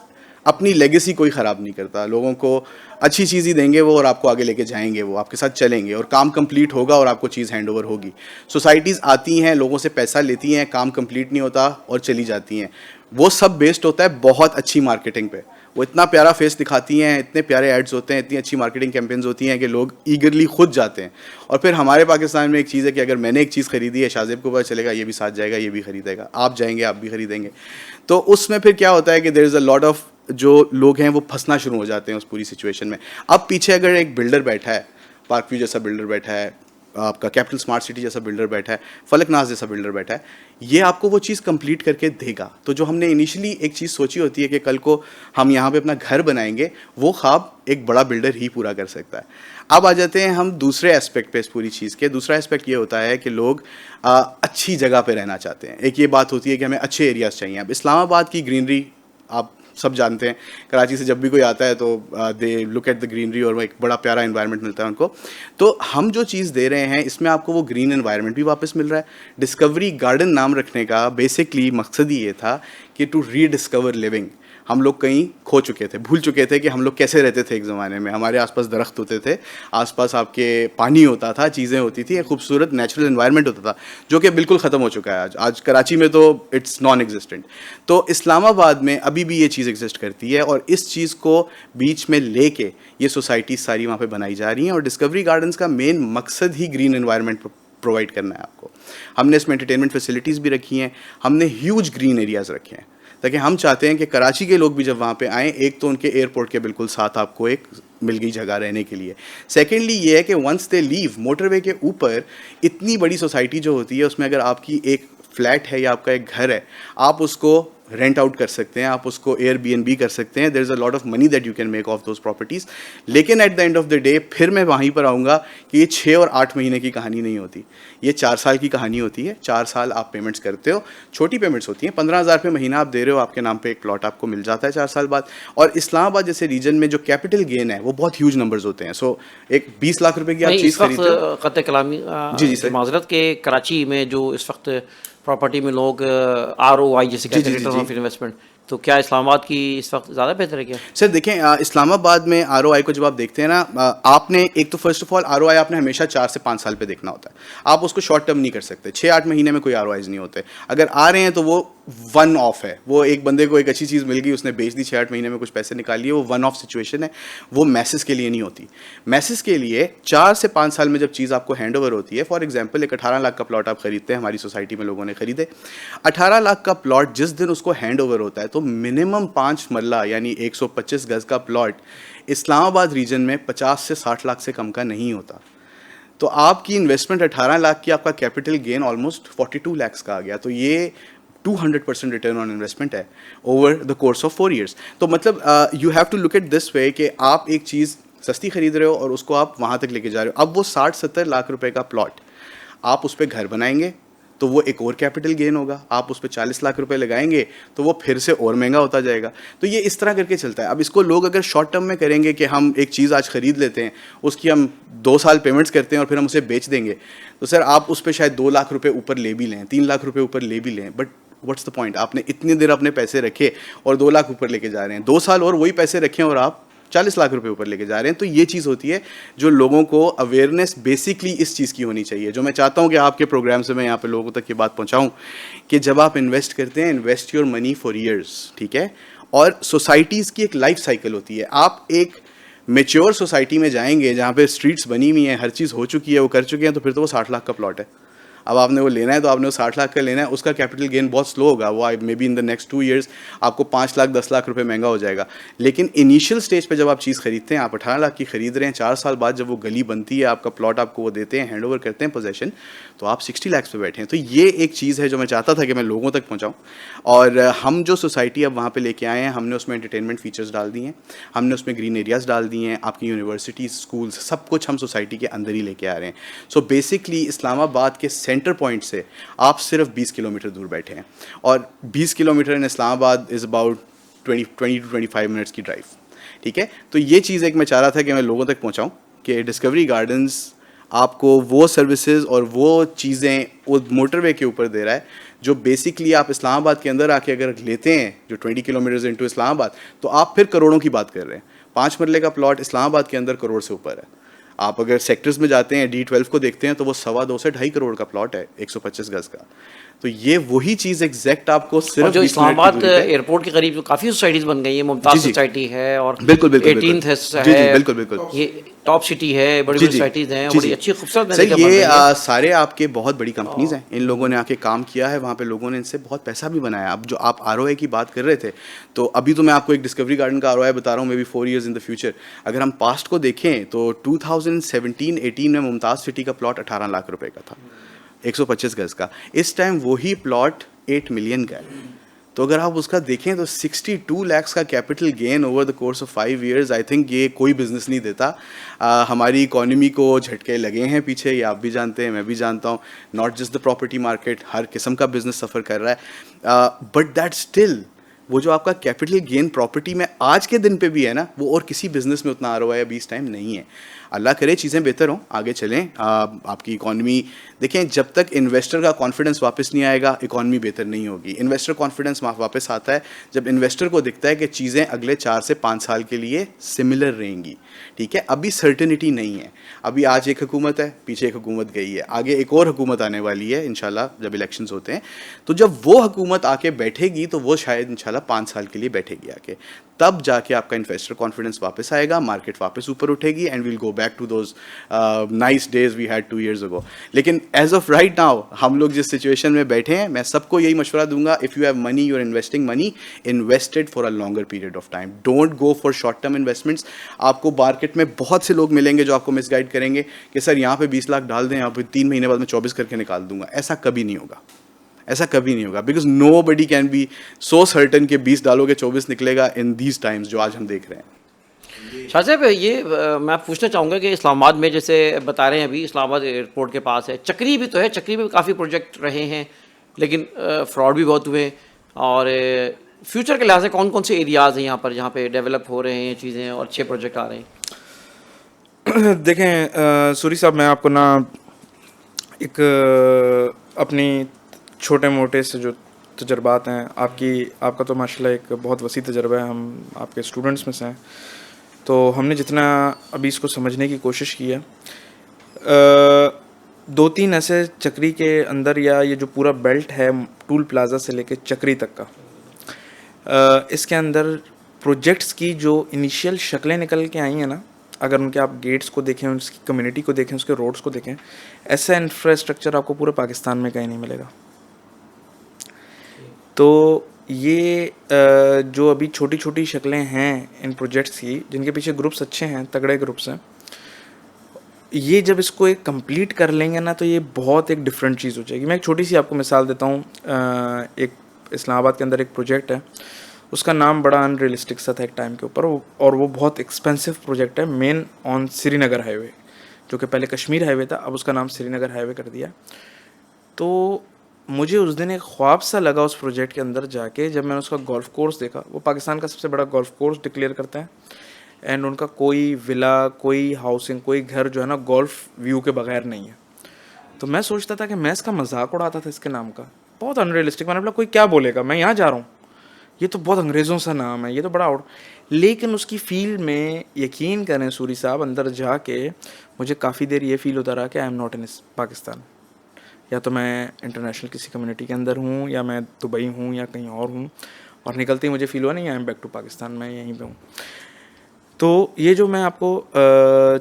اپنی لیگیسی کوئی خراب نہیں کرتا. لوگوں کو اچھی چیز ہی دیں گے وہ اور آپ کو آگے لے کے جائیں گے, وہ آپ کے ساتھ چلیں گے اور کام کمپلیٹ ہوگا اور آپ کو چیز ہینڈ اوور ہوگی. سوسائٹیز آتی ہیں, لوگوں سے پیسہ لیتی ہیں, کام کمپلیٹ نہیں ہوتا اور چلی جاتی ہیں. وہ سب بیسڈ ہوتا ہے بہت اچھی مارکیٹنگ پہ. وہ اتنا پیارا فیس دکھاتی ہیں, اتنے پیارے ایڈز ہوتے ہیں, اتنی اچھی مارکیٹنگ کیمپینز ہوتی ہیں کہ لوگ ایگرلی خود جاتے ہیں. اور پھر ہمارے پاکستان میں ایک چیز ہے کہ اگر میں نے ایک چیز خریدی ہے, شاہزیب کو پتہ چلے گا, یہ بھی ساتھ جائے گا, یہ بھی خریدے گا, آپ جائیں گے آپ بھی خریدیں گے. تو اس میں پھر کیا ہوتا ہے کہ there is a lot of جو لوگ ہیں وہ پھنسنا شروع ہو جاتے ہیں اس پوری سچویشن میں. اب پیچھے اگر ایک بلڈر بیٹھا ہے, پارک ویو جیسا بلڈر بیٹھا ہے, آپ کا کیپٹل اسمارٹ سٹی جیسا بلڈر بیٹھا ہے, فلک ناز جیسا بلڈر بیٹھا ہے, یہ آپ کو وہ چیز کمپلیٹ کر کے دے گا. تو جو ہم نے انیشلی ایک چیز سوچی ہوتی ہے کہ کل کو ہم یہاں پہ اپنا گھر بنائیں گے, وہ خواب ایک بڑا بلڈر ہی پورا کر سکتا ہے. اب آ جاتے ہیں ہم دوسرے اسپیکٹ پہ اس پوری چیز کے. دوسرا اسپیکٹ یہ ہوتا ہے کہ لوگ اچھی جگہ پہ رہنا چاہتے ہیں. ایک یہ بات ہوتی ہے کہ ہمیں اچھے ایریاز چاہیے. اب اسلام آباد کی گرینری آپ سب جانتے ہیں, کراچی سے جب بھی کوئی آتا ہے تو دے لک ایٹ دا گرینری اور وہ ایک بڑا پیارا انوائرمنٹ ملتا ہے ان کو. تو ہم جو چیز دے رہے ہیں اس میں آپ کو وہ گرین انوائرمنٹ بھی واپس مل رہا ہے. ڈسکوری گارڈن نام رکھنے کا بیسکلی مقصد ہی یہ تھا کہ ٹو ری ڈسکور لیونگ. ہم لوگ کہیں کھو چکے تھے, بھول چکے تھے کہ ہم لوگ کیسے رہتے تھے ایک زمانے میں. ہمارے آس پاس درخت ہوتے تھے, آس پاس آپ کے پانی ہوتا تھا, چیزیں ہوتی تھی, ایک خوبصورت نیچرل انوائرمنٹ ہوتا تھا جو کہ بالکل ختم ہو چکا ہے آج کراچی میں تو اٹس نان ایگزسٹنٹ. تو اسلام آباد میں ابھی بھی یہ چیز ایگزسٹ کرتی ہے, اور اس چیز کو بیچ میں لے کے یہ سوسائٹیز ساری وہاں پہ بنائی جا رہی ہیں. اور ڈسکوری گارڈنز کا مین مقصد ہی گرین انوائرمنٹ پرووائڈ کرنا ہے آپ کو. ہم نے اس میں انٹرٹینمنٹ فیسلٹیز بھی رکھی ہیں, ہم نے ہیوج گرین ایریاز رکھے ہیں, تاکہ ہم چاہتے ہیں کہ کراچی کے لوگ بھی جب وہاں پہ آئیں, ایک تو ان کے ایئرپورٹ کے بالکل ساتھ آپ کو ایک مل گئی جگہ رہنے کے لیے. سیکنڈلی یہ ہے کہ ونس دے لیو, موٹر وے کے اوپر اتنی بڑی سوسائٹی جو ہوتی ہے اس میں اگر آپ کی ایک فلیٹ ہے یا آپ کا ایک گھر ہے, آپ اس کو رینٹ آؤٹ کر سکتے ہیں, آپ اس کو ایئر بی این بی کر سکتے ہیں. There is a lot of money that you can make off those properties. لیکن at the end of the day پھر میں وہیں پر آؤں گا کہ یہ 6 اور 8 مہینے کی کہانی نہیں ہوتی, یہ 4 سال کی کہانی ہوتی ہے. 4 سال آپ پیمنٹس کرتے ہو, چھوٹی پیمنٹس ہوتی ہیں, 15,000 روپے مہینہ آپ دے رہے ہو, آپ کے نام پہ ایک پلاٹ آپ کو مل جاتا ہے 4 سال بعد. اور اسلام آباد جیسے ریجن میں جو کیپٹل گین ہے وہ بہت ہیوج نمبرز ہوتے ہیں. سو ایک 20 لاکھ روپے کی آپ چیز خریدتے ہو. قطع کلامی جی سر, معذرت کے کراچی میں جو اس وقت پراپرٹی میں لوگ آر او آئی جیسے کہتے ہیں, ریٹرن آف انویسٹمنٹ, تو کیا اسلام آباد کی اس وقت زیادہ بہتر ہے کیا؟ سر دیکھیں, اسلام آباد میں آر او آئی کو جب آپ دیکھتے ہیں نا, آپ نے ایک تو first of all R O I آپ نے ہمیشہ 4 سے 5 سال پہ دیکھنا ہوتا ہے. آپ اس کو شارٹ ٹرم نہیں کر سکتے. 6-8 مہینے میں کوئی آر او آئیز نہیں ہوتے. اگر آ رہے ہیں تو وہ ون آف ہے, وہ ایک بندے کو ایک اچھی چیز مل گئی, اس نے بیچ دی, 6-8 مہینے میں کچھ پیسے نکال لیے, وہ ون آف سچویشن ہے. وہ میسز کے لیے نہیں ہوتی. میسز کے لیے 4 سے 5 سال میں جب چیز آپ کو ہینڈ اوور ہوتی ہے, فار ایگزامپل ایک 18 لاکھ کا پلاٹ آپ خریدتے ہیں, ہماری سوسائٹی میں لوگوں نے خریدے 18 لاکھ کا پلاٹ, جس دن اس کو ہینڈ اوور ہوتا ہے تو منیمم 5 مرلہ یعنی 125 گز کا پلاٹ اسلام آباد ریجن میں 50 سے 60 لاکھ سے کم کا نہیں ہوتا. تو آپ کی انویسٹمنٹ 18 لاکھ کی, آپ کا کیپٹل گین آلموسٹ 42 لاکھس کا آ گیا. تو یہ 200% ریٹرن آن انویسٹمنٹ ہے over the course of 4 years. تو مطلب you have to look at this way کہ آپ ایک چیز سستی خرید رہے ہو اور اس کو آپ وہاں تک لے کے جا رہے ہو. اب وہ 60-70 لاکھ روپے کا پلاٹ, آپ اس پہ گھر بنائیں گے تو وہ ایک اور کیپٹل گین ہوگا. آپ اس پہ 40 لاکھ روپے لگائیں گے تو وہ پھر سے اور مہنگا ہوتا جائے گا. تو یہ اس طرح کر کے چلتا ہے. اب اس کو لوگ اگر شارٹ ٹرم میں کریں گے کہ ہم ایک چیز آج خرید لیتے ہیں, اس کی ہم 2 سال پیمنٹس کرتے ہیں اور پھر ہم اسے بیچ دیں گے, تو سر آپ اس پہ شاید 2 لاکھ روپے اوپر لے بھی لیں, 3 لاکھ روپے اوپر لے بھی لیں, بٹ واٹس دا پوائنٹ. آپ نے اتنے دیر اپنے پیسے رکھے اور 2 لاکھ اوپر لے کے جا رہے ہیں, 2 سال اور وہی پیسے رکھیں اور آپ 40 لاکھ روپے اوپر لے کے جا رہے ہیں. تو یہ چیز ہوتی ہے جو لوگوں کو اویئرنیس بیسکلی اس چیز کی ہونی چاہیے, جو میں چاہتا ہوں کہ آپ کے پروگرام سے میں یہاں پہ لوگوں تک یہ بات پہنچاؤں کہ جب آپ انویسٹ کرتے ہیں, invest your money for years, ٹھیک ہے. اور سوسائٹیز کی ایک لائف سائیکل ہوتی ہے. آپ ایک میچور سوسائٹی میں جائیں گے جہاں پہ اسٹریٹس بنی ہوئی ہیں, ہر چیز ہو چکی ہے, وہ کر چکے ہیں, تو پھر تو وہ 60 لاکھ کا پلاٹ ہے. اب آپ نے وہ لینا ہے تو آپ نے وہ 60 لاکھ کا لینا ہے, اس کا کیپٹل گین بہت سلو ہوگا, وہ may be in the next 2 years آپ کو 5 لاکھ 10 لاکھ روپے مہنگا ہو جائے گا. لیکن انیشیل سٹیج پہ جب آپ چیز خریدتے ہیں, آپ 18 لاکھ کی خرید رہے ہیں, 4 سال بعد جب وہ گلی بنتی ہے, آپ کا پلاٹ آپ کو وہ دیتے ہیں, ہینڈ اوور کرتے ہیں پوزیشن, تو آپ 60 لاکھ پہ بیٹھے ہیں. تو یہ ایک چیز ہے جو میں چاہتا تھا کہ میں لوگوں تک پہنچاؤں. اور ہم جو سوسائٹی اب وہاں پہ لے کے آئے ہیں, ہم نے اس میں انٹرٹینمنٹ فیچرز ڈال دی ہیں, ہم نے اس میں گرین ایریاز ڈال دی ہیں, آپ کی یونیورسٹیز, اسکولس, سب کچھ ہم سوسائٹی کے اندر ہی لے کے آ رہے ہیں. سو بیسکلی اسلام آباد کے سینٹر پوائنٹ سے آپ صرف 20 کلومیٹر دور بیٹھے ہیں, اور 20 کلومیٹر ان اسلام آباد از اباؤٹ 20 to 25 منٹس کی ڈرائیو, ٹھیک ہے. تو یہ چیز ایک میں چاہ رہا تھا کہ میں لوگوں تک پہنچاؤں کہ ڈسکوری گارڈنز آپ کو وہ سروسز اور وہ چیزیں وہ موٹر وے کے اوپر دے رہا ہے جو بیسکلی آپ اسلام آباد کے اندر آ کے اگر لیتے ہیں, جو 20 کلومیٹرز انٹو اسلام آباد, تو آپ پھر کروڑوں کی بات کر رہے ہیں. 5 مرلے کا پلاٹ اسلام آباد کے اندر کروڑ سے اوپر ہے. آپ اگر سیکٹرز میں جاتے ہیں, D12 کو دیکھتے ہیں, تو وہ 2.25 سے 2.5 کروڑ کا پلاٹ ہے 125 گز کا. تو یہ وہی چیز ایگزیکٹ آپ کو صرف جو اسلام آباد ایئرپورٹ کے قریب کافی سوسائٹیز بن گئی ہیں, ممتاز سوسائٹی ہے اور بالکل 18th ہے, بالکل بالکل یہ ٹاپ سٹی ہے, بڑی بڑی سوسائٹیز ہیں, بڑی اچھی خوبصورت. سر یہ سارے آپ کے بہت بڑی کمپنیز ہیں, ان لوگوں نے آ کے کام کیا ہے وہاں پہ, لوگوں نے ان سے بہت پیسہ بھی بنایا. اب جو آپ آر او آئی کی بات کر رہے تھے, تو ابھی تو میں آپ کو ایک ڈسکوری گارڈن کا آر او آئی بتا رہا ہوں, may be 4 years in the future. اگر ہم پاسٹ کو دیکھیں تو 2017-18 میں ممتاز سٹی کا پلاٹ 18 لاکھ روپے کا تھا, 125 گز کا. اس ٹائم وہی پلاٹ 8 ملین کا ہے. تو اگر آپ اس کا دیکھیں تو 62 لاکھس کا capital gain over the course of 5 years. I think یہ کوئی بزنس نہیں دیتا. ہماری اکانومی کو جھٹکے لگے ہیں پیچھے, یہ آپ بھی جانتے ہیں, میں بھی جانتا ہوں. Not just the property market, ہر قسم کا بزنس سفر کر رہا ہے, بٹ دیٹ اسٹل وہ جو آپ کا کیپٹل گین پراپرٹی میں آج کے دن پہ بھی ہے نا, وہ اور کسی بزنس میں اتنا ROI ابھی اس ٹائم نہیں ہے. اللہ کرے چیزیں بہتر ہوں, آگے چلیں. آپ کی اکانومی دیکھیں, جب تک انویسٹر کا کانفیڈنس واپس نہیں آئے گا اکانومی بہتر نہیں ہوگی. انویسٹر کانفیڈنس واپس آتا ہے جب انویسٹر کو دکھتا ہے کہ چیزیں اگلے 4 سے 5 سال کے لیے سملر رہیں گی. ٹھیک ہے, ابھی سرٹنٹی نہیں ہے. ابھی آج ایک حکومت ہے, پیچھے ایک حکومت گئی ہے, آگے ایک اور حکومت آنے والی ہے انشاءاللہ جب الیکشنز ہوتے ہیں. تو جب وہ حکومت آ کے بیٹھے گی تو وہ شاید انشاءاللہ 5 سال کے لیے بیٹھے گی آ کے, تب جا کے آپ کا انویسٹر کانفیڈنس واپس آئے گا, مارکیٹ واپس اوپر اٹھے گی, and we'll go back to those nice days we had 2 years ago. لیکن ایز آف رائٹ ناؤ ہم لوگ جس سچویشن میں بیٹھے ہیں, میں سب کو یہی مشورہ دوں گا, if you have money, you are investing money, invest it for a longer period of time. Don't go for short term investments. آپ کو مارکیٹ میں بہت سے لوگ ملیں گے جو آپ کو مس گائڈ کریں گے کہ سر یہاں پہ 20 لاکھ ڈال دیں, آپ 3 مہینے بعد میں 24 کر کے نکال دوں گا. ایسا کبھی نہیں ہوگا, ایسا کبھی نہیں ہوگا, because nobody can be so certain کہ 20 ڈالو گے 24 نکلے گا ان دیز ٹائمز جو آج ہم دیکھ رہے ہیں. شاہ صاحب یہ میں پوچھنا چاہوں گا کہ اسلام آباد میں جیسے بتا رہے ہیں ابھی اسلام آباد ایئرپورٹ کے پاس ہے, چکری بھی تو ہے, چکری میں بھی کافی پروجیکٹ رہے ہیں لیکن فراڈ بھی بہت ہوئے. اور فیوچر کے لحاظ سے کون کون سے ایریاز ہیں یہاں پر جہاں پہ ڈیولپ ہو رہے ہیں چیزیں اور اچھے پروجیکٹ آ رہے ہیں؟ دیکھیں سوری صاحب, میں آپ کو نا ایک اپنی چھوٹے موٹے سے جو تجربات ہیں, آپ کا تو ماشاء اللہ ایک بہت وسیع تجربہ ہے, ہم آپ کے اسٹوڈنٹس میں سے ہیں, تو ہم نے جتنا ابھی اس کو سمجھنے کی کوشش کی ہے, 2-3 ایسے چکری کے اندر, یا یہ جو پورا بیلٹ ہے ٹول پلازا سے لے کے چکری تک کا, اس کے اندر پروجیکٹس کی جو انیشیل شکلیں نکل کے آئی ہیں نا, اگر ان کے آپ گیٹس کو دیکھیں, اس کی کمیونٹی کو دیکھیں, اس کے روڈس کو دیکھیں, ایسا انفراسٹرکچر آپ کو پورے پاکستان میں کہیں نہیں ملے گا. تو یہ جو ابھی چھوٹی چھوٹی شکلیں ہیں ان پروجیکٹس کی, جن کے پیچھے گروپس اچھے ہیں, تگڑے گروپس ہیں, یہ جب اس کو ایک کمپلیٹ کر لیں گے نا تو یہ بہت ایک ڈفرینٹ چیز ہو جائے گی. میں ایک چھوٹی سی آپ کو مثال دیتا ہوں. ایک اسلام آباد کے اندر ایک پروجیکٹ ہے, اس کا نام بڑا ان ریئلسٹک سا تھا ایک ٹائم کے اوپر, اور وہ بہت ایکسپینسو پروجیکٹ ہے, مین آن سری نگر ہائی وے, جو کہ پہلے کشمیر ہائی وے تھا, اب اس کا نام سری نگر ہائی وے کر دیا. تو مجھے اس دن ایک خواب سا لگا اس پروجیکٹ کے اندر جا کے, جب میں نے اس کا گولف کورس دیکھا. وہ پاکستان کا سب سے بڑا گولف کورس ڈکلیئر کرتے ہیں, اینڈ ان کا کوئی ولا, کوئی ہاؤسنگ, کوئی گھر جو ہے نا گولف ویو کے بغیر نہیں ہے. تو میں سوچتا تھا کہ میں اس کا مذاق اڑاتا تھا اس کے نام کا, بہت ان ریئلسٹک. میں نے بولا کوئی کیا بولے گا, میں یہاں جا رہا ہوں, یہ تو بہت انگریزوں سا نام ہے, یہ تو بڑا لیکن اس کی فیلڈ میں یقین کریں سوری صاحب, اندر جا کے مجھے کافی دیر یہ فیل ہوتا رہا کہ I am not in Pakistan. یا تو میں انٹرنیشنل کسی کمیونٹی کے اندر ہوں, یا میں دبئی ہوں, یا کہیں اور ہوں, اور نکلتے ہی مجھے فیل ہوا نہیں I am back to Pakistan, میں یہیں پہ ہوں. تو یہ جو میں آپ کو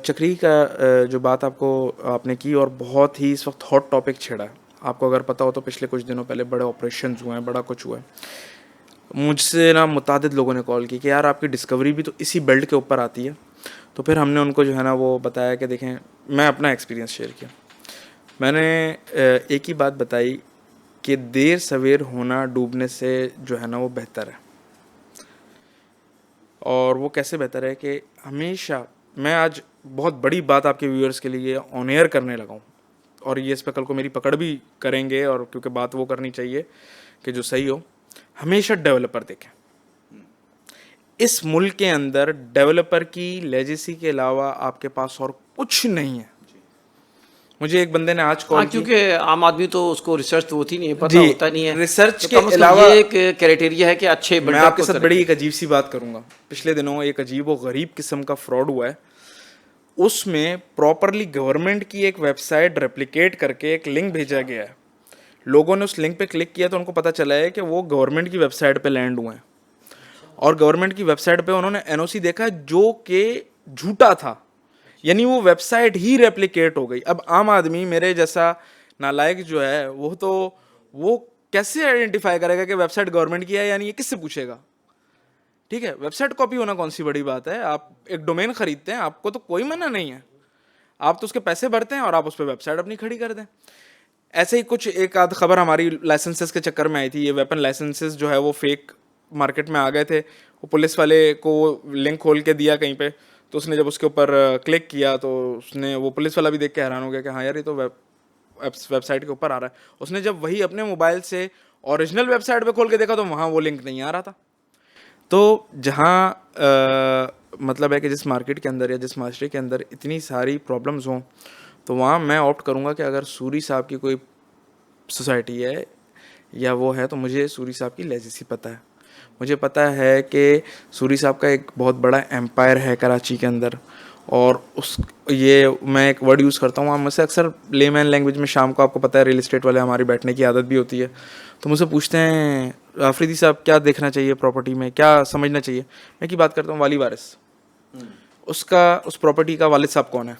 چکری کا جو بات آپ نے کی, اور بہت ہی اس وقت ہاٹ ٹاپک چھیڑا ہے. آپ کو اگر پتہ ہو تو پچھلے کچھ دنوں پہلے بڑے آپریشنز ہوئے ہیں, بڑا کچھ ہوا ہے. مجھ سے نا متعدد لوگوں نے کال کی کہ یار آپ کی ڈسکوری بھی تو اسی بیلٹ کے اوپر آتی ہے. تو پھر ہم نے ان کو جو ہے نا وہ بتایا کہ دیکھیں, میں اپنا ایکسپیرینس شیئر کیا. میں نے ایک ہی بات بتائی کہ دیر سویر ہونا ڈوبنے سے جو ہے نا وہ بہتر ہے. اور وہ کیسے بہتر ہے کہ ہمیشہ, میں آج بہت بڑی بات آپ کے ویورز کے لیے آن ایئر کرنے لگا ہوں, اور یہ اس پہ کل کو میری پکڑ بھی کریں گے, اور کیونکہ بات وہ کرنی چاہیے کہ جو صحیح ہو. ہمیشہ ڈیولپر دیکھیں. اس ملک کے اندر ڈیولپر کی لیجیسی کے علاوہ آپ کے پاس اور کچھ نہیں ہے. مجھے ایک بندے نے آج کال کی, کیونکہ عام آدمی تو اس کو ریسرچ تو ہوتی نہیں ہے, پتہ جی, ہوتا نہیں ہے. ریسرچ تو کے کم از کم علاوہ یہ ایک کرائٹیریا ہے کہ اچھے میں آپ کے ساتھ بڑی ایک عجیب سی بات کروں گا. پچھلے دنوں ایک عجیب و غریب قسم کا فراڈ ہوا ہے. اس میں پراپرلی گورنمنٹ کی ایک ویب سائٹ ریپلیکیٹ کر کے ایک لنک بھیجا گیا ہے. لوگوں نے اس لنک پہ کلک کیا تو ان کو پتہ چلا ہے کہ وہ گورنمنٹ کی ویب سائٹ پہ لینڈ ہوئے ہیں, اور گورنمنٹ کی ویب سائٹ پہ انہوں نے NOC دیکھا جو کہ جھوٹا تھا, یعنی وہ ویب سائٹ ہی ریپلیکیٹ ہو گئی. اب عام آدمی میرے جیسا نالائق جو ہے وہ کیسے آئیڈینٹیفائی کرے گا کہ ویب سائٹ گورنمنٹ کی ہے, یعنی یہ کس سے پوچھے گا. ٹھیک ہے, ویب سائٹ کاپی ہونا کون سی بڑی بات ہے. آپ ایک ڈومین خریدتے ہیں, آپ کو تو کوئی منع نہیں ہے, آپ تو اس کے پیسے بھرتے ہیں اور آپ اس پہ ویب سائٹ اپنی کھڑی کر دیں. ایسے ہی کچھ ایک آدھ خبر ہماری لائسنسز کے چکر میں آئی تھی. یہ ویپن لائسنسز جو ہے وہ فیک مارکیٹ میں آ گئے تھے. وہ پولیس والے کو لنک کھول کے دیا کہیں پہ, تو اس نے جب اس کے اوپر کلک کیا تو وہ پولیس والا بھی دیکھ کے حیران ہو گیا کہ ہاں یار یہ تو ویب سائٹ کے اوپر آ رہا ہے. اس نے جب وہی اپنے موبائل سے اوریجنل ویب سائٹ پہ کھول کے دیکھا تو وہاں وہ لنک نہیں آ رہا تھا. تو جہاں مطلب ہے کہ جس مارکیٹ کے اندر یا جس معاشرے کے اندر اتنی ساری پرابلمز ہوں تو وہاں میں آپٹ کروں گا کہ اگر سوری صاحب کی کوئی سوسائٹی ہے یا وہ ہے تو مجھے سوری صاحب کی لیجیسی پتہ ہے. مجھے پتہ ہے کہ سوری صاحب کا ایک بہت بڑا ایمپائر ہے کراچی کے اندر, اور یہ میں ایک ورڈ یوز کرتا ہوں, ہم سے اکثر لے مین لینگویج میں شام کو آپ کو پتہ ہے ریل اسٹیٹ والے ہماری بیٹھنے کی عادت بھی ہوتی ہے, تو مجھ سے پوچھتے ہیں آفریدی صاحب کیا دیکھنا چاہیے پراپرٹی میں, کیا سمجھنا چاہیے. میں کی بات کرتا ہوں والی وارث, اس پراپرٹی کا والد صاحب کون ہے,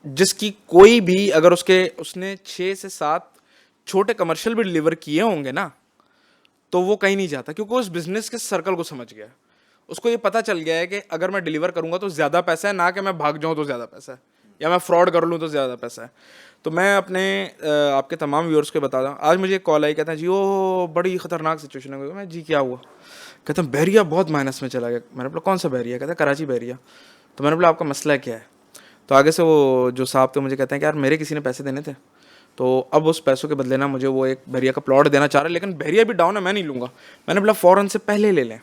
جس کی کوئی بھی اگر اس نے 6 سے 7 چھوٹے کمرشل بھی ڈلیور کیے ہوں گے نا تو وہ کہیں نہیں جاتا, کیونکہ اس بزنس کے سرکل کو سمجھ گیا ہے. اس کو یہ پتہ چل گیا ہے کہ اگر میں ڈلیور کروں گا تو زیادہ پیسہ ہے, نہ کہ میں بھاگ جاؤں تو زیادہ پیسہ ہے یا میں فراڈ کر لوں تو زیادہ پیسہ ہے. تو میں اپنے آپ کے تمام ویورس کو بتا دوں, آج مجھے ایک کال آئی, کہتے ہیں جی وہ بڑی خطرناک سچویشن ہے. میں جی کیا ہوا؟ کہتے ہیں بحریہ بہت مائنس میں چلا گیا. میں نے بولا کون سا بحریہ؟ کہتے ہیں کراچی بحریہ. تو میں نے بولا آپ کا مسئلہ کیا ہے؟ تو آگے سے وہ جو صاحب تھے مجھے کہتے ہیں کہ یار میرے کسی نے پیسے دینے تھے, تو اب اس پیسوں کے بدلے نا مجھے وہ ایک بحریہ کا پلاٹ دینا چاہ رہا ہے, لیکن بحریہ بھی ڈاؤن ہے, میں نہیں لوں گا. میں نے بولا فوراً سے پہلے لے لیں.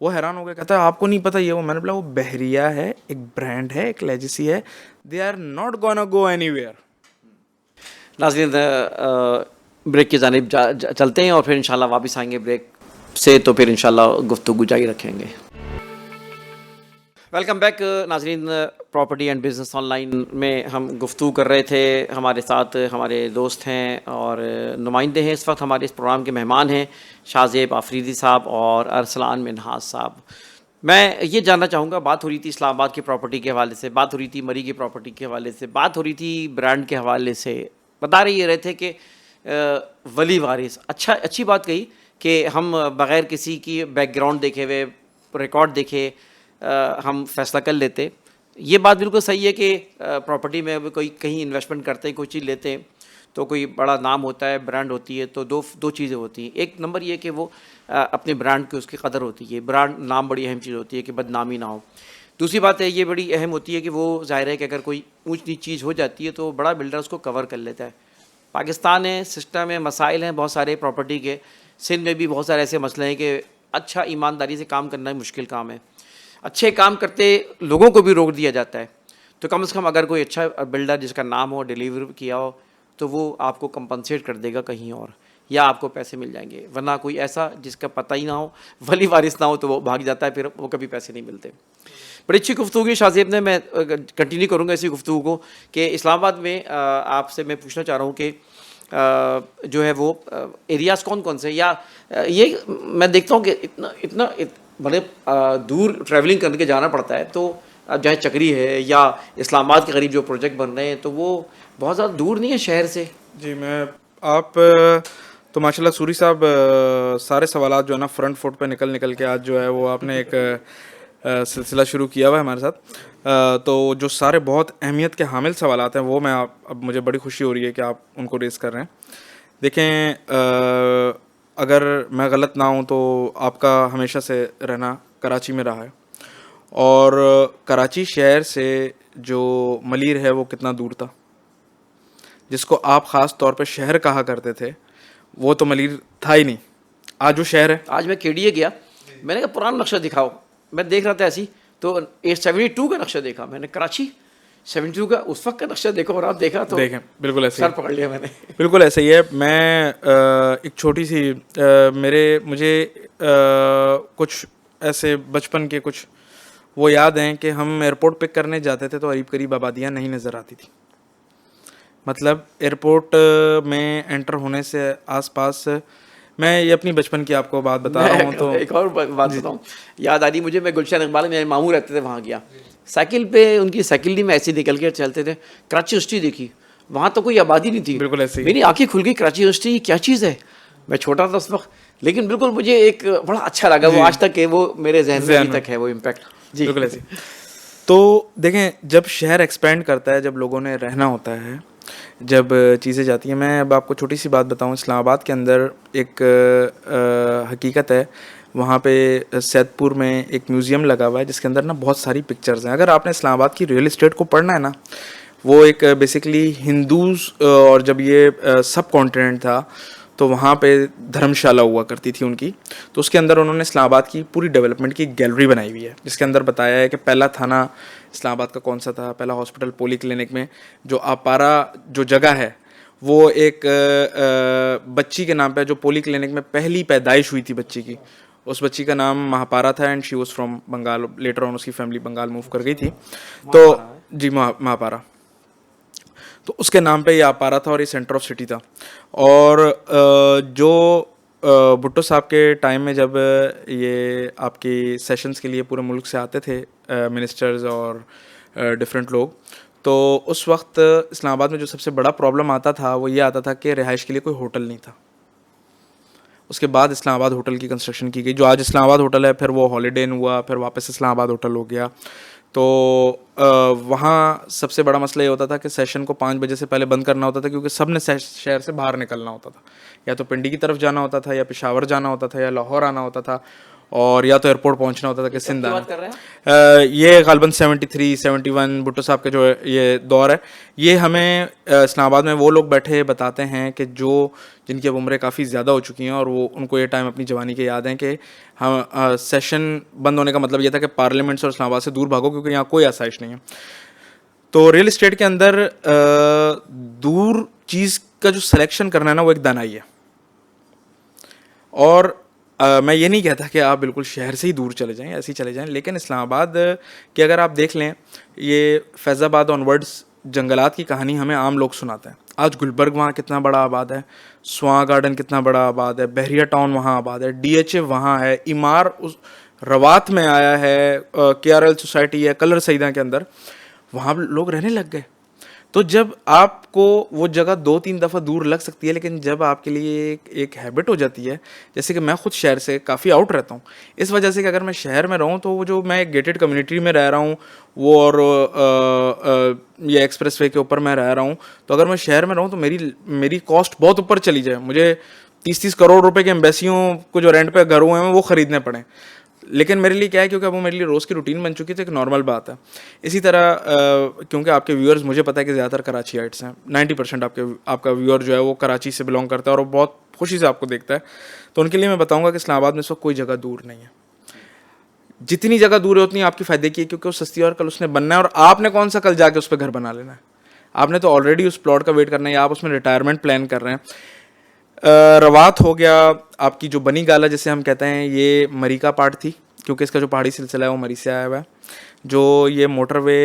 وہ حیران ہو گیا, کہتا ہے آپ کو نہیں پتہ یہ وہ؟ میں نے بولا وہ بحریہ ہے, ایک برانڈ ہے, ایک لیجیسی ہے, they are not gonna go anywhere. ناظرین بریک کی جانب چلتے ہیں اور پھر انشاءاللہ واپس آئیں گے بریک سے, تو پھر انشاءاللہ گفتگو جاری رکھیں گے. ویلکم بیک ناظرین, property and business on line میں ہم گفتگو کر رہے تھے. ہمارے ساتھ ہمارے دوست ہیں اور نمائندے ہیں. اس وقت ہمارے اس پروگرام کے مہمان ہیں شاہ زیب آفریدی صاحب اور ارسلان منہاس صاحب. میں یہ جاننا چاہوں گا, بات ہو رہی تھی اسلام آباد کی پراپرٹی کے حوالے سے, بات ہو رہی تھی مری کی پراپرٹی کے حوالے سے, بات ہو رہی تھی برانڈ کے حوالے سے. بتا رہے تھے کہ ولی وارث, اچھی بات کہی کہ ہم بغیر کسی کی بیک گراؤنڈ دیکھے ہوئے, ریکارڈ دیکھے ہم فیصلہ کر لیتے. یہ بات بالکل صحیح ہے کہ پراپرٹی میں کوئی کہیں انویسٹمنٹ کرتے ہیں, کوئی چیز لیتے ہیں تو کوئی بڑا نام ہوتا ہے, برانڈ ہوتی ہے, تو دو چیزیں ہوتی ہیں. ایک نمبر یہ کہ وہ اپنے برانڈ کی اس کی قدر ہوتی ہے, برانڈ نام بڑی اہم چیز ہوتی ہے کہ بدنامی نہ ہو. دوسری بات ہے یہ بڑی اہم ہوتی ہے کہ وہ ظاہر ہے کہ اگر کوئی اونچ نیچ چیز ہو جاتی ہے تو بڑا بلڈر اس کو کور کر لیتا ہے. پاکستان ہے, سسٹم ہے, مسائل ہیں بہت سارے پراپرٹی کے. سندھ میں بھی بہت سارے ایسے مسئلے ہیں کہ اچھا ایمانداری سے کام کرنا مشکل کام ہے. اچھے کام کرتے لوگوں کو بھی روک دیا جاتا ہے. تو کم از کم اگر کوئی اچھا بلڈر جس کا نام ہو, ڈیلیور کیا ہو, تو وہ آپ کو کمپنسیٹ کر دے گا کہیں اور, یا آپ کو پیسے مل جائیں گے. ورنہ کوئی ایسا جس کا پتہ ہی نہ ہو, ولی وارث نہ ہو, تو وہ بھاگ جاتا ہے, پھر وہ کبھی پیسے نہیں ملتے. بڑی اچھی گفتگو کی شاہ زیب نے. میں کنٹینیو کروں گا اسی گفتگو کو کہ اسلام آباد میں آپ سے میں پوچھنا چاہ رہا ہوں کہ جو ہے وہ ایریاز کون سے, یا یہ میں دیکھتا ہوں کہ اتنا بڑے دور ٹریولنگ کر کے جانا پڑتا ہے. تو اب چاہے چکری ہے یا اسلام آباد کے قریب جو پروجیکٹ بن رہے ہیں تو وہ بہت زیادہ دور نہیں ہے شہر سے. جی آپ تو ماشاء اللہ سوری صاحب سارے سوالات جو ہے نا فرنٹ فٹ پہ نکل کے آج جو ہے وہ آپ نے ایک سلسلہ شروع کیا ہوا ہے ہمارے ساتھ. تو جو سارے بہت اہمیت کے حامل سوالات ہیں وہ میں اب مجھے بڑی خوشی ہو رہی ہے کہ آپ ان کو ریز کر رہے ہیں. دیکھیں اگر میں غلط نہ ہوں تو آپ کا ہمیشہ سے رہنا کراچی میں رہا ہے, اور کراچی شہر سے جو ملیر ہے وہ کتنا دور تھا, جس کو آپ خاص طور پہ شہر کہا کرتے تھے وہ تو ملیر تھا ہی نہیں. آج وہ شہر ہے. آج میں کے ڈی اے گیا, میں نے کہا پرانا نقشہ دکھاؤ. میں دیکھ رہا تھا ایسی, تو 72 کا نقشہ دیکھا میں نے, کراچی 72 کا اس وقت کا نقشہ دیکھو, اور آپ دیکھا تو دیکھیں بالکل ایسے سر پکڑ لیا میں نے. بالکل ایسا ہی ہے. میں ایک چھوٹی سی مجھے کچھ ایسے بچپن کے کچھ وہ یاد ہیں کہ ہم ایئرپورٹ پک کرنے جاتے تھے تو قریب آبادیاں نہیں نظر آتی تھی. مطلب ایئرپورٹ میں انٹر ہونے سے آس پاس, میں یہ اپنی بچپن کی آپ کو بات بتا رہا ہوں. تو ایک اور بات بتاؤں, یاد آ رہی مجھے, میں گلشن اقبال میں ماموں رہتے تھے, وہاں گیا, سائیکل پہ ان کی سائیکل نہیں میں ایسے نکل کے چلتے تھے, کراچی یونیورسٹی دیکھی, وہاں تو کوئی آبادی نہیں تھی. بالکل ایسے ہی میری آنکھیں کھل گئی, کراچی یونیورسٹی کیا چیز ہے. میں چھوٹا تھا اس وقت, لیکن بالکل مجھے ایک بڑا اچھا لگا. وہ آج تک کہ وہ میرے ذہن میں ابھی تک ہے وہ امپیکٹ. جی بالکل ایسے. تو دیکھیں جب شہر ایکسپینڈ کرتا ہے, جب لوگوں نے رہنا ہوتا ہے, جب چیزیں جاتی ہیں. میں اب آپ کو چھوٹی سی بات بتاؤں, اسلام آباد کے اندر ایک حقیقت ہے, وہاں پہ سید پور میں ایک میوزیم لگا ہوا ہے جس کے اندر نا بہت ساری پکچرز ہیں. اگر آپ نے اسلام آباد کی ریئل اسٹیٹ کو پڑھنا ہے نا, وہ ایک بیسکلی ہندوز, اور جب یہ سب کانٹیننٹ تھا تو وہاں پہ دھرم شالہ ہوا کرتی تھی ان کی. تو اس کے اندر انہوں نے اسلام آباد کی پوری ڈیولپمنٹ کی گیلری بنائی ہوئی ہے, جس کے اندر بتایا ہے کہ پہلا تھانہ اسلام آباد کا کون سا تھا, پہلا ہاسپٹل پولی کلینک میں جو آپارا جو جگہ ہے وہ ایک بچی کے نام پہ, جو پولی کلینک میں پہلی پیدائش ہوئی تھی بچی کی, اس بچی کا نام مہاپارا تھا and she was from Bengal. Later on اس کی فیملی بنگال موو کر گئی تھی. تو جی مہاپارا, تو اس کے نام پہ یہ آپارا تھا اور یہ سینٹر آف سٹی تھا. اور جو بھٹو صاحب کے ٹائم میں جب یہ آپ کی سیشنز کے لیے پورے ملک سے آتے تھے منسٹرز اور ڈفرینٹ لوگ, تو اس وقت اسلام آباد میں جو سب سے بڑا پرابلم آتا تھا وہ یہ آتا تھا کہ رہائش کے لیے کوئی ہوٹل نہیں تھا. اس کے بعد اسلام آباد ہوٹل کی کنسٹرکشن کی گئی, جو آج اسلام آباد ہوٹل ہے, پھر وہ ہالیڈے ان ہوا, پھر واپس اسلام آباد ہوٹل ہو گیا. تو وہاں سب سے بڑا مسئلہ یہ ہوتا تھا کہ سیشن کو 5 بجے سے پہلے بند کرنا ہوتا تھا, کیونکہ سب نے شہر سے باہر نکلنا ہوتا تھا, یا تو پنڈی کی طرف جانا ہوتا تھا, یا پشاور جانا ہوتا تھا, یا لاہور آنا ہوتا تھا, اور یا تو ایئرپورٹ پہنچنا ہوتا تھا کہ سندھ آنا. یہ غالباً 73 71 بھٹو صاحب کا جو یہ دور ہے. یہ ہمیں اسلام آباد میں وہ لوگ بیٹھے بتاتے ہیں کہ جن کی اب عمریں کافی زیادہ ہو چکی ہیں, اور وہ ان کو یہ ٹائم اپنی جوانی کے یاد ہیں کہ ہم سیشن بند ہونے کا مطلب یہ تھا کہ پارلیمنٹ سے اور اسلام آباد سے دور بھاگو, کیونکہ یہاں کوئی آسائش نہیں ہے. تو ریئل اسٹیٹ کے اندر دور چیز کا جو سلیکشن کرنا ہے نا, وہ ایک دانائی ہے. اور میں یہ نہیں کہتا کہ آپ بالکل شہر سے ہی دور چلے جائیں, ایسے ہی چلے جائیں, لیکن اسلام آباد کہ اگر آپ دیکھ لیں, یہ فیض آباد آن ورڈس جنگلات کی کہانی ہمیں عام لوگ سناتے ہیں. آج گلبرگ وہاں کتنا بڑا آباد ہے, سواں گارڈن کتنا بڑا آباد ہے, بحریہ ٹاؤن وہاں آباد ہے, ڈی ایچ اے وہاں ہے, ایمار روات میں آیا ہے, کے آر ایل سوسائٹی ہے کلر سیدہ کے اندر, وہاں لوگ رہنے لگ گئے. تو جب آپ کو وہ جگہ 2-3 دفعہ دور لگ سکتی ہے, لیکن جب آپ کے لیے ایک ہیبٹ ہو جاتی ہے, جیسے کہ میں خود شہر سے کافی آؤٹ رہتا ہوں, اس وجہ سے کہ اگر میں شہر میں رہوں تو وہ جو میں ایک گیٹڈ کمیونٹی میں رہ رہا ہوں وہ, اور یہ ایکسپریس وے کے اوپر میں رہ رہا ہوں, تو اگر میں شہر میں رہوں تو میری کاسٹ بہت اوپر چلی جائے, مجھے 30 کروڑ روپے کے ایمبیسیوں کو جو رینٹ پہ گھر ہوئے ہیں وہ خریدنے پڑیں. لیکن میرے لیے کیا ہے, کیونکہ اب وہ میرے لیے روز کی روٹین بن چکی تھی, ایک نارمل بات ہے. اسی طرح کیونکہ آپ کے ویورز مجھے پتہ ہے کہ زیادہ تر کراچی آئٹس ہیں, 90% آپ کا ویور جو ہے وہ کراچی سے بلانگ کرتا ہے اور وہ بہت خوشی سے آپ کو دیکھتا ہے. تو ان کے لیے میں بتاؤں گا کہ اسلام آباد میں اس وقت کوئی جگہ دور نہیں ہے. جتنی جگہ دور ہے اتنی آپ کی فائدے کی ہے, کیونکہ وہ سستی اور کل اس نے بننا ہے, اور آپ نے کون سا کل جا کے اس پہ گھر بنا لینا ہے. آپ نے تو آلریڈی اس پلاٹ کا ویٹ کرنا ہے, یا آپ اس میں ریٹائرمنٹ پلان کر رہے ہیں. روات ہو گیا, آپ کی جو بنی گالا جسے ہم کہتے ہیں, یہ مری کا پارٹ تھی, کیونکہ اس کا جو پہاڑی سلسلہ ہے وہ مری سے آیا ہوا ہے. جو یہ موٹر وے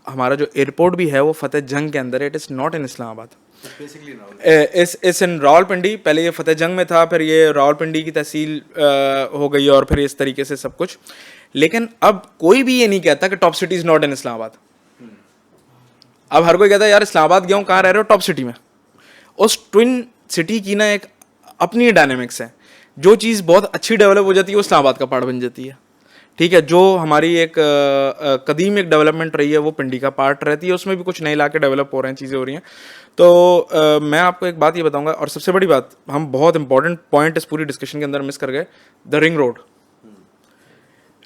ہمارا جو ایئرپورٹ بھی ہے وہ فتح جنگ کے اندر ہے, اٹ از ناٹ ان اسلام آباد, اس ان راول پنڈی. پہلے یہ فتح جنگ میں تھا, پھر یہ راول پنڈی کی تحصیل ہو گئی, اور پھر اس طریقے سے سب کچھ. لیکن اب کوئی بھی یہ نہیں کہتا کہ top city is not in Islamabad. اب ہر کوئی کہتا ہے یار اسلام آباد گیا ہوں, کہاں رہ رہے ہو, ٹاپ سٹی میں. اس ٹوئن سٹی کی نا ایک اپنی ڈائنامکس ہے. جو چیز بہت اچھی ڈیولپ ہو جاتی ہے وہ اسلام آباد کا پارٹ بن جاتی ہے, ٹھیک ہے. جو ہماری ایک قدیم ایک ڈیولپمنٹ رہی ہے وہ پنڈی کا پارٹ رہتی ہے, اس میں بھی کچھ نئے علاقے ڈیولپ ہو رہے ہیں, چیزیں ہو رہی ہیں. تو میں آپ کو ایک بات یہ بتاؤں گا, اور سب سے بڑی بات, ہم بہت امپورٹنٹ پوائنٹ اس پوری ڈسکشن کے اندر مس کر گئے, دا رنگ روڈ.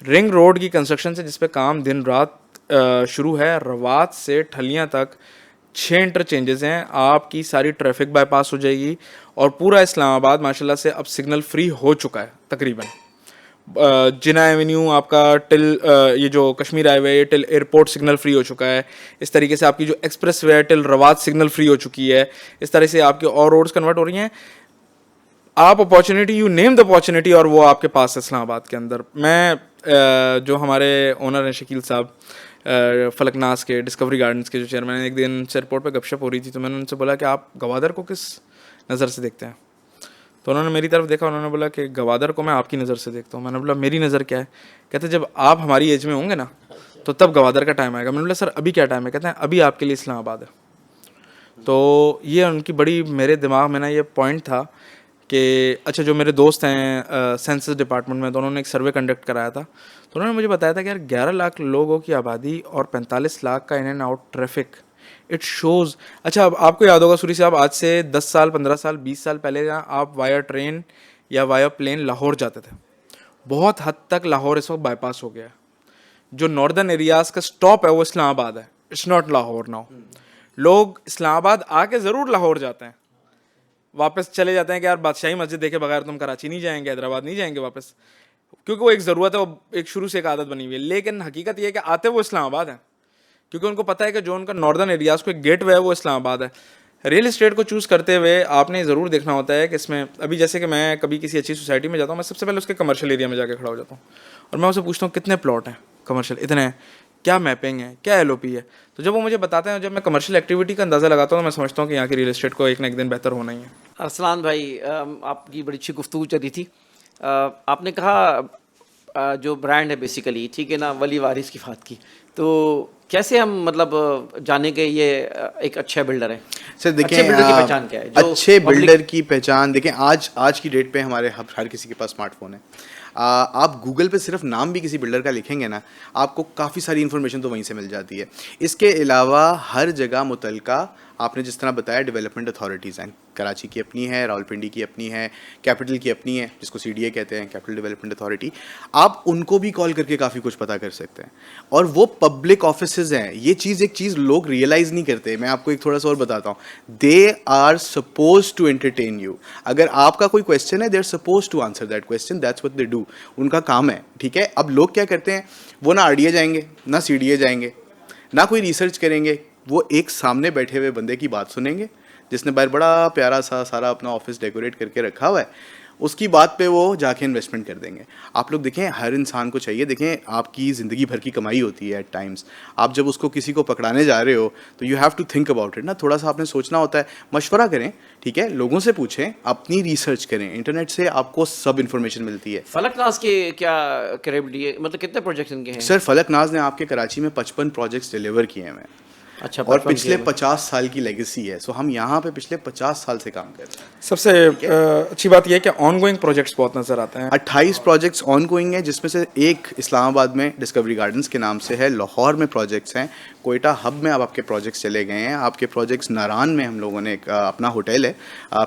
رنگ روڈ کی کنسٹرکشن سے جس پہ کام دن رات شروع ہے, روات سے ٹھلیاں تک 6 انٹرچینجز ہیں, آپ کی ساری ٹریفک بائی پاس ہو جائے گی, اور پورا اسلام آباد ماشاء اللہ سے اب سگنل فری ہو چکا ہے تقریباً. جنا ایونیو آپ کا ٹل یہ جو کشمیر ہائی وے ٹل ایئرپورٹ سگنل فری ہو چکا ہے. اس طریقے سے آپ کی جو ایکسپریس وے ٹل روات سگنل فری ہو چکی ہے. اس طرح سے آپ کی اور روڈز کنورٹ ہو رہی ہیں. آپ opportunity, you name the opportunity, اور وہ آپ کے پاس ہے اسلام آباد کے اندر. میں جو ہمارے اونر ہیں شکیل صاحب فلک ناز کے, ڈسکوری گارڈنس کے جو چیئرمین ہیں, ایک دن ایئرپورٹ پہ گپ شپ ہو رہی تھی, تو میں نے ان سے بولا کہ آپ گوادر کو کس نظر سے دیکھتے ہیں. تو انہوں نے میری طرف دیکھا, انہوں نے بولا کہ گوادر کو میں آپ کی نظر سے دیکھتا ہوں. میں نے بولا میری نظر کیا ہے؟ کہتے جب آپ ہماری ایج میں ہوں گے نا تو تب گوادر کا ٹائم آئے گا. میں نے بولا سر ابھی کیا ٹائم ہے؟ کہتے ہیں ابھی آپ کے لیے اسلام آباد ہے. تو یہ ان کی بڑی میرے دماغ میں نا یہ پوائنٹ تھا کہ اچھا, جو میرے دوست ہیں سینسس ڈپارٹمنٹ میں, تو انہوں نے ایک سروے کنڈکٹ کرایا تھا. تو انہوں نے مجھے بتایا تھا کہ یار 11 لاکھ لوگوں کی آبادی اور 45 لاکھ کا in and out traffic, it shows. اچھا, اب آپ کو یاد ہوگا سوری صاحب, آج سے 10 سال 15 سال 20 سال پہلے آپ وایا ٹرین یا وایا پلین لاہور جاتے تھے. بہت حد تک لاہور اس وقت بائی پاس ہو گیا ہے. جو ناردرن ایریاز کا اسٹاپ ہے وہ اسلام آباد ہے, اٹس ناٹ لاہور ناؤ. لوگ اسلام آباد آ کے ضرور لاہور جاتے ہیں, واپس چلے جاتے ہیں کہ یار بادشاہی مسجد دیکھے بغیر تم کراچی نہیں جائیں گے, حیدرآباد نہیں جائیں گے واپس, کیونکہ وہ ایک ضرورت ہے, وہ ایک شروع سے ایک عادت بنی ہوئی ہے. لیکن حقیقت یہ ہے کہ آتے وہ اسلام آباد ہیں, کیونکہ ان کو پتہ ہے کہ جو ان کا ناردرن ایریاز کو ایک گیٹ وے ہے وہ اسلام آباد ہے. ریئل اسٹیٹ کو چوز کرتے ہوئے آپ نے ضرور دیکھنا ہوتا ہے کہ اس میں ابھی جیسے کہ میں کبھی کسی اچھی سوسائٹی میں جاتا ہوں, میں سب سے پہلے اس کے کمرشل ایریا میں جا کے کھڑا ہو جاتا ہوں اور میں اسے پوچھتا ہوں کتنے پلاٹ ہیں کمرشل, اتنے ہیں, کیا میپنگ ہے, کیا ایل او پی ہے. تو جب وہ مجھے بتاتے ہیں, جب میں کمرشل ایکٹیویٹی کا اندازہ لگاتا ہوں, تو میں سمجھتا ہوں کہ یہاں کی ریئل اسٹیٹ کو ایک نہ ایک دن بہتر ہونا ہی ہے. ارسلان بھائی, آپ کی بڑی اچھی گفتگو چل رہی تھی. آپ نے کہا جو برانڈ ہے بیسیکلی, ٹھیک ہے نا, ولی وارث کی بات کی, تو کیسے ہم مطلب جانے کے یہ ایک اچھا بلڈر ہے؟ سر دیکھیں, اچھے بلڈر کی پہچان کیا ہے؟ اچھے بلڈر کی پہچان دیکھیں, آج کی ڈیٹ پہ ہمارے ہر کسی کے پاس اسمارٹ فون ہے. آپ گوگل پہ صرف نام بھی کسی بلڈر کا لکھیں گے نا, آپ کو کافی ساری انفارمیشن تو وہیں سے مل جاتی ہے. اس کے علاوہ ہر جگہ متعلقہ آپ نے جس طرح بتایا ڈیولپمنٹ اتھارٹیز ہیں, کراچی کی اپنی ہے, راولپنڈی کی اپنی ہے, کیپٹل کی اپنی ہے جس کو CDA کہتے ہیں, کیپٹل ڈیولپمنٹ اتھارٹی. آپ ان کو بھی کال کر کے کافی کچھ پتہ کر سکتے ہیں, اور وہ پبلک آفیسز ہیں. یہ ایک چیز لوگ ریئلائز نہیں کرتے. میں آپ کو ایک تھوڑا سا اور بتاتا ہوں. They are supposed to entertain you. اگر آپ کا کوئی کویشچن ہے, they are supposed to answer that question, that's what they do. ان کا کام ہے, ٹھیک ہے. اب لوگ کیا کرتے ہیں, وہ نہ RDA جائیں گے, نہ CDA جائیں گے, نہ کوئی ریسرچ کریں گے. وہ ایک سامنے بیٹھے ہوئے بندے کی بات سنیں گے جس نے باہر بڑا پیارا سا سارا اپنا آفس ڈیکوریٹ کر کے رکھا ہوا ہے, اس کی بات پہ وہ جا کے انویسٹمنٹ کر دیں گے. آپ لوگ دیکھیں, ہر انسان کو چاہیے, دیکھیں آپ کی زندگی بھر کی کمائی ہوتی ہے ایٹ ٹائمس. آپ جب اس کو کسی کو پکڑانے جا رہے ہو تو you have to think about it نا. تھوڑا سا آپ نے سوچنا ہوتا ہے, مشورہ کریں, ٹھیک ہے, لوگوں سے پوچھیں, اپنی ریسرچ کریں. انٹرنیٹ سے آپ کو سب انفارمیشن ملتی ہے. فلک ناز کے کیا کریبلٹی ہے, مطلب کتنے پروجیکٹس ان کے ہیں؟ سر فلک ناز نے آپ کے کراچی میں 55 پروجیکٹس ڈیلیور کیے ہیں, اچھا, اور پچھلے 50 سال کی لیگیسی ہے. سو ہم یہاں پہ پچھلے 50 سال سے کام کر رہے ہیں. سب سے اچھی بات یہ ہے کہ آن گوئنگ پروجیکٹس بہت نظر آتے ہیں. 28 پروجیکٹس آن گوئنگ ہیں, جس میں سے ایک اسلام آباد میں ڈسکوری گارڈنز کے نام سے ہے, لاہور میں پروجیکٹس ہیں, کوئٹہ ہب میں اب آپ کے پروجیکٹس چلے گئے ہیں, آپ کے پروجیکٹس ناران میں ہم لوگوں نے ایک اپنا ہوٹل ہے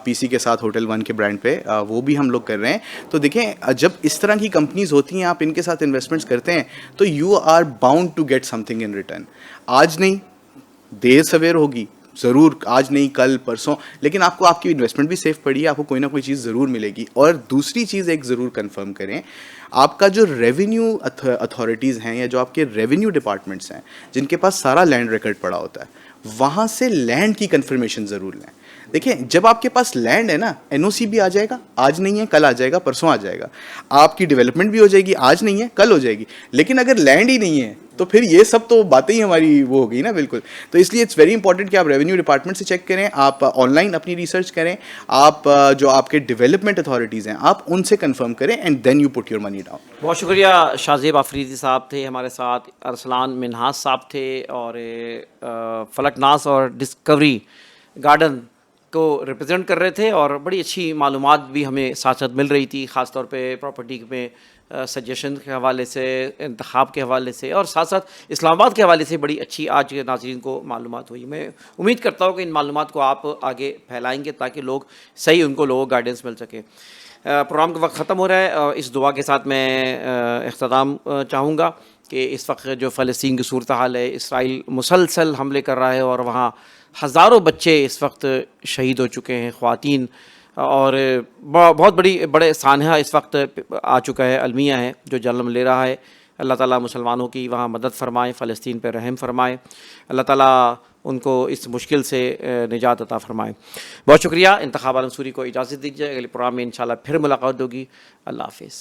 PC کے ساتھ, ہوٹل 1 کے برانڈ پہ, وہ بھی ہم لوگ کر رہے ہیں. تو دیکھیں, جب اس طرح کی کمپنیز ہوتی ہیں, آپ ان کے ساتھ انویسٹمنٹس کرتے ہیں, تو you are bound to get something in return. آج نہیں, دیر سویر ہوگی ضرور, آج نہیں کل پرسوں, لیکن آپ کو آپ کی انویسٹمنٹ بھی سیف پڑی ہے, آپ کو کوئی نہ کوئی چیز ضرور ملے گی. اور دوسری چیز ایک ضرور کنفرم کریں, آپ کا جو ریونیو اتھارٹیز ہیں, یا جو آپ کے ریونیو ڈپارٹمنٹس ہیں, جن کے پاس سارا لینڈ ریکارڈ پڑا ہوتا ہے, وہاں سے لینڈ کی کنفرمیشن ضرور لیں. دیکھیں, جب آپ کے پاس لینڈ ہے نا, NOC بھی آ جائے گا, آج نہیں ہے کل آ جائے گا, پرسوں آ جائے گا. آپ کی ڈیولپمنٹ بھی ہو جائے گی, آج نہیں ہے کل ہو جائے گی. لیکن اگر لینڈ ہی نہیں ہے تو پھر یہ سب تو باتیں ہی ہماری وہ ہوگی نا, بالکل. تو اس لیے اٹس ویری امپورٹنٹ کہ آپ ریونیو ڈپارٹمنٹ سے چیک کریں, آپ آن لائن اپنی ریسرچ کریں, آپ جو آپ کے ڈیولپمنٹ اتھارٹیز ہیں آپ ان سے کنفرم کریں, and then you put your money down. بہت شکریہ. شاہ آفریدی صاحب تھے ہمارے ساتھ, ارسلان منہاس صاحب تھے, اور فلک ناز اور ڈسکوری گارڈن کو ریپرزینٹ کر رہے تھے, اور بڑی اچھی معلومات بھی ہمیں ساتھ ساتھ مل رہی تھی, خاص طور پہ پراپرٹی میں سجیشن کے حوالے سے, انتخاب کے حوالے سے, اور ساتھ ساتھ اسلام آباد کے حوالے سے بڑی اچھی آج کے ناظرین کو معلومات ہوئی. میں امید کرتا ہوں کہ ان معلومات کو آپ آگے پھیلائیں گے تاکہ لوگ صحیح ان کو لوگوں کو گائیڈنس مل سکے. پروگرام کا وقت ختم ہو رہا ہے. اس دعا کے ساتھ میں اختتام چاہوں گا کہ اس وقت جو فلسطین کی صورتحال ہے, اسرائیل مسلسل حملے کر رہا ہے, اور وہاں ہزاروں بچے اس وقت شہید ہو چکے ہیں, خواتین, اور بہت بڑے سانحہ اس وقت آ چکا ہے, المیہ ہے جو جنم لے رہا ہے. اللہ تعالیٰ مسلمانوں کی وہاں مدد فرمائے, فلسطین پہ رحم فرمائے, اللہ تعالیٰ ان کو اس مشکل سے نجات عطا فرمائے. بہت شکریہ. انتخاب عالم سوری کو اجازت دیجیے, اگلے پروگرام میں انشاءاللہ پھر ملاقات ہوگی. اللہ حافظ.